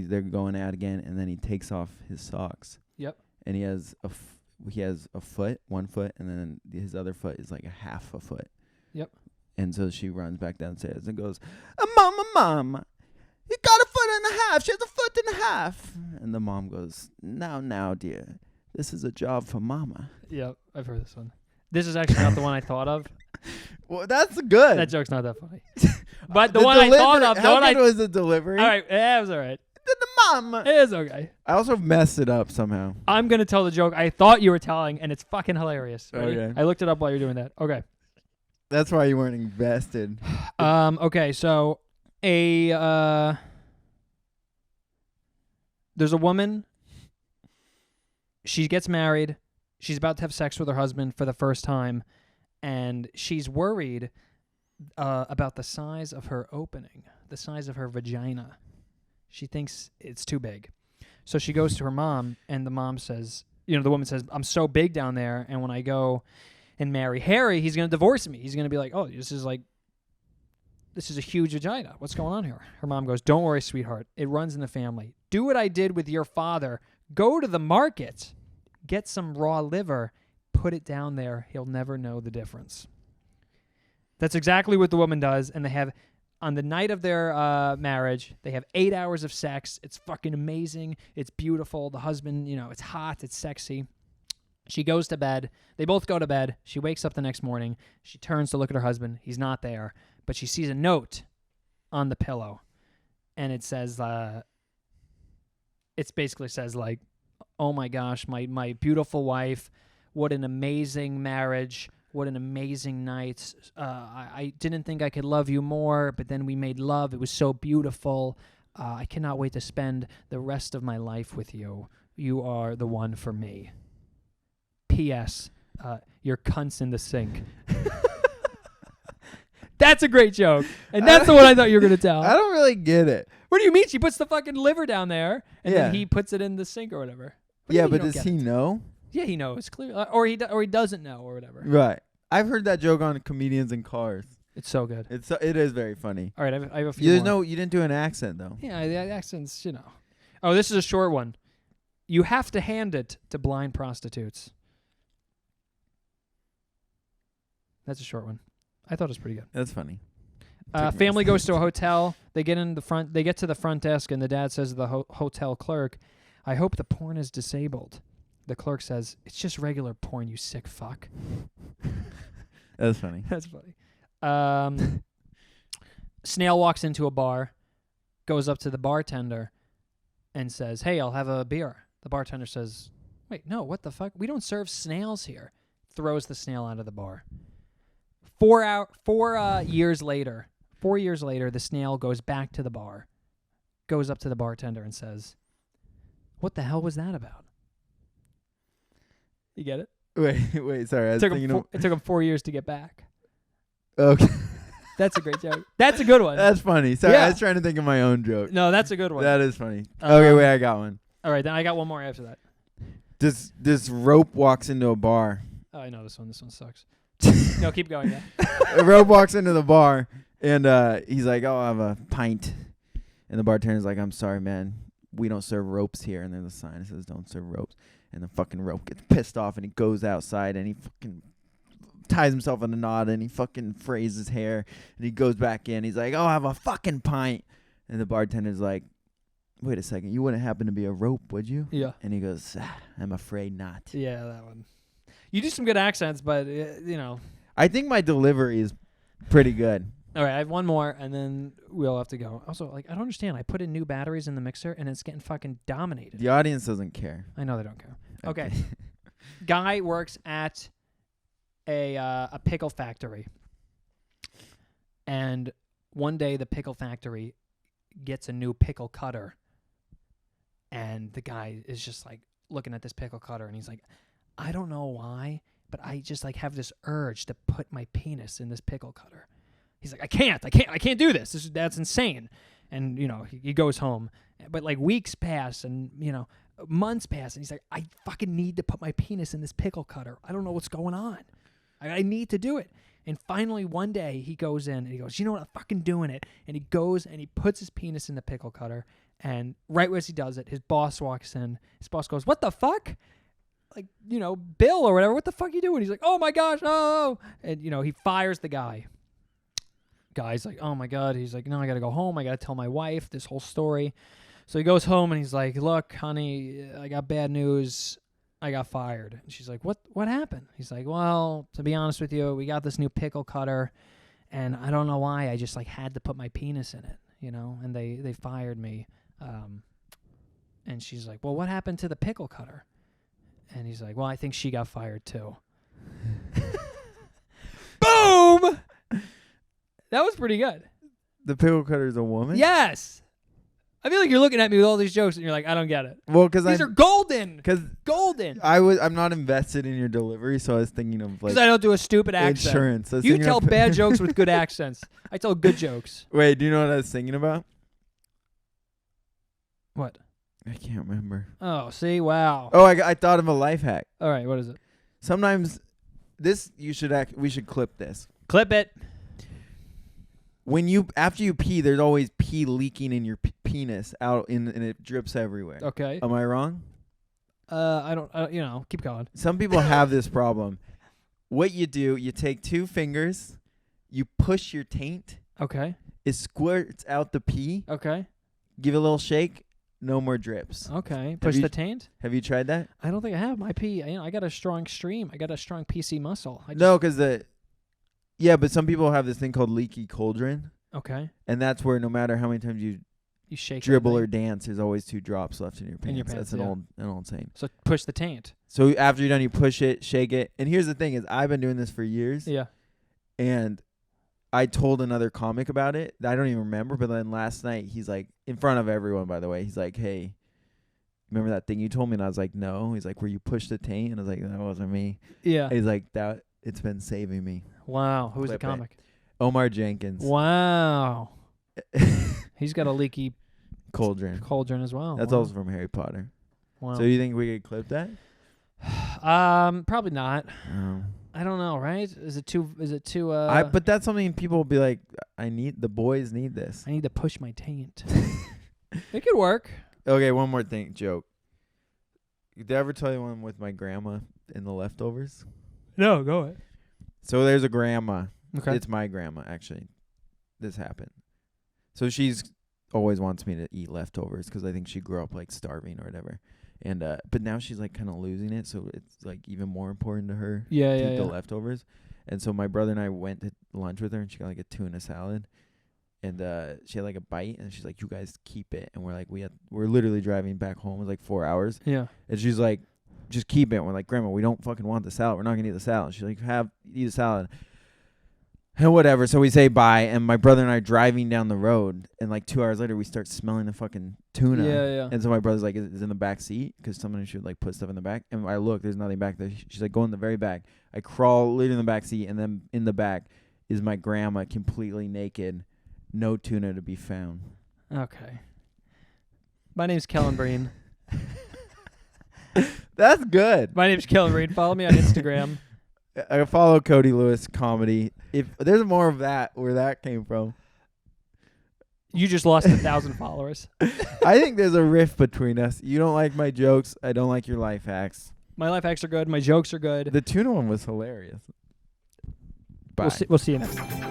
they're going out again, and then he takes off his socks. Yep. And he has one foot, and then his other foot is like a half a foot. Yep. And so she runs back downstairs and goes, Mama, you got a foot and a half. She has a foot and a half. And the mom goes, now, dear, this is a job for Mama. Yep, I've heard this one. This is actually not the one I thought of. Well, that's good. That joke's not that funny. But the one I thought of. How good was the delivery? All right, it was all right. The mom. It is okay. I also messed it up somehow. I'm going to tell the joke I thought you were telling, and it's fucking hilarious. Ready? Okay. I looked it up while you're doing that. Okay. That's why you weren't invested. Okay, so there's a woman. She gets married. She's about to have sex with her husband for the first time, and she's worried about the size of her opening, the size of her vagina. She thinks it's too big. So she goes to her mom, and the mom says, the woman says, I'm so big down there, and when I go and marry Harry, he's going to divorce me. He's going to be like, oh, this is a huge vagina. What's going on here? Her mom goes, don't worry, sweetheart. It runs in the family. Do what I did with your father. Go to the market. Get some raw liver. Put it down there. He'll never know the difference. That's exactly what the woman does, and they have... On the night of their marriage, they have 8 hours of sex. It's fucking amazing. It's beautiful. The husband, it's hot. It's sexy. She goes to bed. They both go to bed. She wakes up the next morning. She turns to look at her husband. He's not there. But she sees a note on the pillow. And it says, it basically says, like, oh my gosh, my beautiful wife. What an amazing marriage. What an amazing night. I didn't think I could love you more, but then we made love. It was so beautiful. I cannot wait to spend the rest of my life with you. You are the one for me. P.S. Your cunt's in the sink. That's a great joke. And that's the one I thought you were going to tell. I don't really get it. What do you mean? She puts the fucking liver down there, and then he puts it in the sink or whatever. Yeah, but does he know? Yeah, he knows clearly, or he doesn't know, or whatever. Right. I've heard that joke on comedians in cars. It's so good. It is very funny. All right, I have a few more. You didn't do an accent though. Yeah, the accents, you know. Oh, this is a short one. You have to hand it to blind prostitutes. That's a short one. I thought it was pretty good. That's funny. Family goes to a hotel. They get to the front desk, and the dad says to the hotel clerk, "I hope the porn is disabled." The clerk says, "It's just regular porn, you sick fuck." That's funny. That's funny. Snail walks into a bar, goes up to the bartender, and says, "Hey, I'll have a beer." The bartender says, "Wait, no, what the fuck? We don't serve snails here." Throws the snail out of the bar. 4 years later, the snail goes back to the bar, goes up to the bartender and says, "What the hell was that about?" You get it? Wait, sorry. It took him 4 years to get back. Okay. That's a great joke. That's a good one. That's funny. Sorry, Yeah. I was trying to think of my own joke. No, that's a good one. That is funny. Okay, wait, I got one. All right, then I got one more after that. This rope walks into a bar. Oh, I know this one. This one sucks. No, keep going. Yeah. A rope walks into the bar, and he's like, "Oh, I'll have a pint." And the bartender's like, "I'm sorry, man. We don't serve ropes here." And there's a sign that says, "Don't serve ropes." And the fucking rope gets pissed off, and he goes outside, and he fucking ties himself in a knot, and he fucking frays his hair, and he goes back in. He's like, "Oh, I'll have a fucking pint." And the bartender's like, "Wait a second. You wouldn't happen to be a rope, would you?" Yeah. And he goes, "I'm afraid not." Yeah, that one. You do some good accents, but, you know. I think my delivery is pretty good. All right, I have one more, and then we'll have to go. Also, like, I don't understand. I put in new batteries in the mixer, and it's getting fucking dominated. The audience doesn't care. I know they don't care. Okay. Guy works at a pickle factory. And one day the pickle factory gets a new pickle cutter. And the guy is just like looking at this pickle cutter, and he's like, "I don't know why, but I just like have this urge to put my penis in this pickle cutter." He's like, I can't do this. That's insane. And, you know, he goes home. But, like, weeks pass and, you know, months pass. And he's like, I fucking need to put my penis in this pickle cutter. I don't know what's going on. I need to do it. And finally, one day, he goes in and he goes, "You know what? I'm fucking doing it." And he goes and he puts his penis in the pickle cutter. And right as he does it, his boss walks in. His boss goes, "What the fuck? Like, you know, Bill or whatever, what the fuck are you doing?" He's like, "Oh, my gosh, oh." And, you know, he fires the guy. Guy's like, "Oh my God." He's like, "No, I got to go home. I got to tell my wife this whole story." So he goes home and he's like, "Look, honey, I got bad news. I got fired." And she's like, What happened?" He's like, "Well, to be honest with you, we got this new pickle cutter and I don't know why. I just like had to put my penis in it, you know, and they fired me." And she's like, "Well, what happened to the pickle cutter?" And he's like, "Well, I think she got fired too." Boom! That was pretty good. The pickle cutter is a woman? Yes. I feel like you're looking at me with all these jokes and you're like, I don't get it. Well, because these are golden. Because golden. I'm not invested in your delivery, so I was thinking of like because I don't do a stupid accent. Insurance. You tell bad jokes with good accents. I tell good jokes. Wait, do you know what I was thinking about? What? I can't remember. Oh, see, wow. Oh, I thought of a life hack. All right, what is it? Sometimes we should clip this. Clip it. After you pee, there's always pee leaking in your penis out and it drips everywhere. Okay. Am I wrong? I don't. You know, keep going. Some people have this problem. What you do, you take 2 fingers, you push your taint. Okay. It squirts out the pee. Okay. Give it a little shake. No more drips. Okay. Push the taint. Have you tried that? I don't think I have. My pee. I got a strong stream. I got a strong PC muscle. No, because yeah, but some people have this thing called leaky cauldron. Okay. And that's where no matter how many times you shake dribble or dance, there's always 2 drops left in your pants. That's yeah. an old saying. So push the taint. So after you're done, you push it, shake it. And here's the thing is I've been doing this for years. Yeah. And I told another comic about it. I don't even remember. But then last night, he's like, in front of everyone, by the way, he's like, "Hey, remember that thing you told me?" And I was like, "No." He's like, "Where you pushed the taint?" And I was like, "That wasn't me." Yeah. He's like, "It's been saving me." Wow. Who's the Clip it. comic? Omar Jenkins. Wow. He's got a leaky cauldron as well. That's wow. also from Harry Potter. Wow. So you think we could clip that? Probably not. Oh. I don't know, right? Is it too But that's something people will be like, the boys need this. I need to push my taint. It could work. Okay, one more thing, joke. Did I ever tell you one with my grandma in the leftovers? No, go ahead. So there's a grandma. Okay. It's my grandma, actually. This happened. So she's always wants me to eat leftovers because I think she grew up like starving or whatever. And but now she's like kind of losing it, so it's like even more important to her to eat the leftovers. And so my brother and I went to lunch with her, and she got like a tuna salad, and she had like a bite, and she's like, "You guys keep it." And we're like, we're literally driving back home. It was like 4 hours. Yeah. And she's like, "Just keep it." And we're like, "Grandma, we don't fucking want the salad. We're not gonna eat the salad." And she's like, eat a salad. And whatever. So we say bye, and my brother and I are driving down the road, and like 2 hours later, we start smelling the fucking tuna. Yeah. And so my brother's like, "Is in the back seat?" Because someone should like put stuff in the back. And I look, there's nothing back there. She's like, "Go in the very back." I crawl literally in the back seat, and then in the back is my grandma completely naked, no tuna to be found. Okay. My name's Kellan Breen. That's good. My name's Kellan Breen. Follow me on Instagram. I follow Cody Lewis comedy. If there's more of that, where that came from. You just lost 1,000 followers. I think there's a rift between us. You don't like my jokes. I don't like your life hacks. My life hacks are good. My jokes are good. The tuna one was hilarious. Bye. We'll see you next time.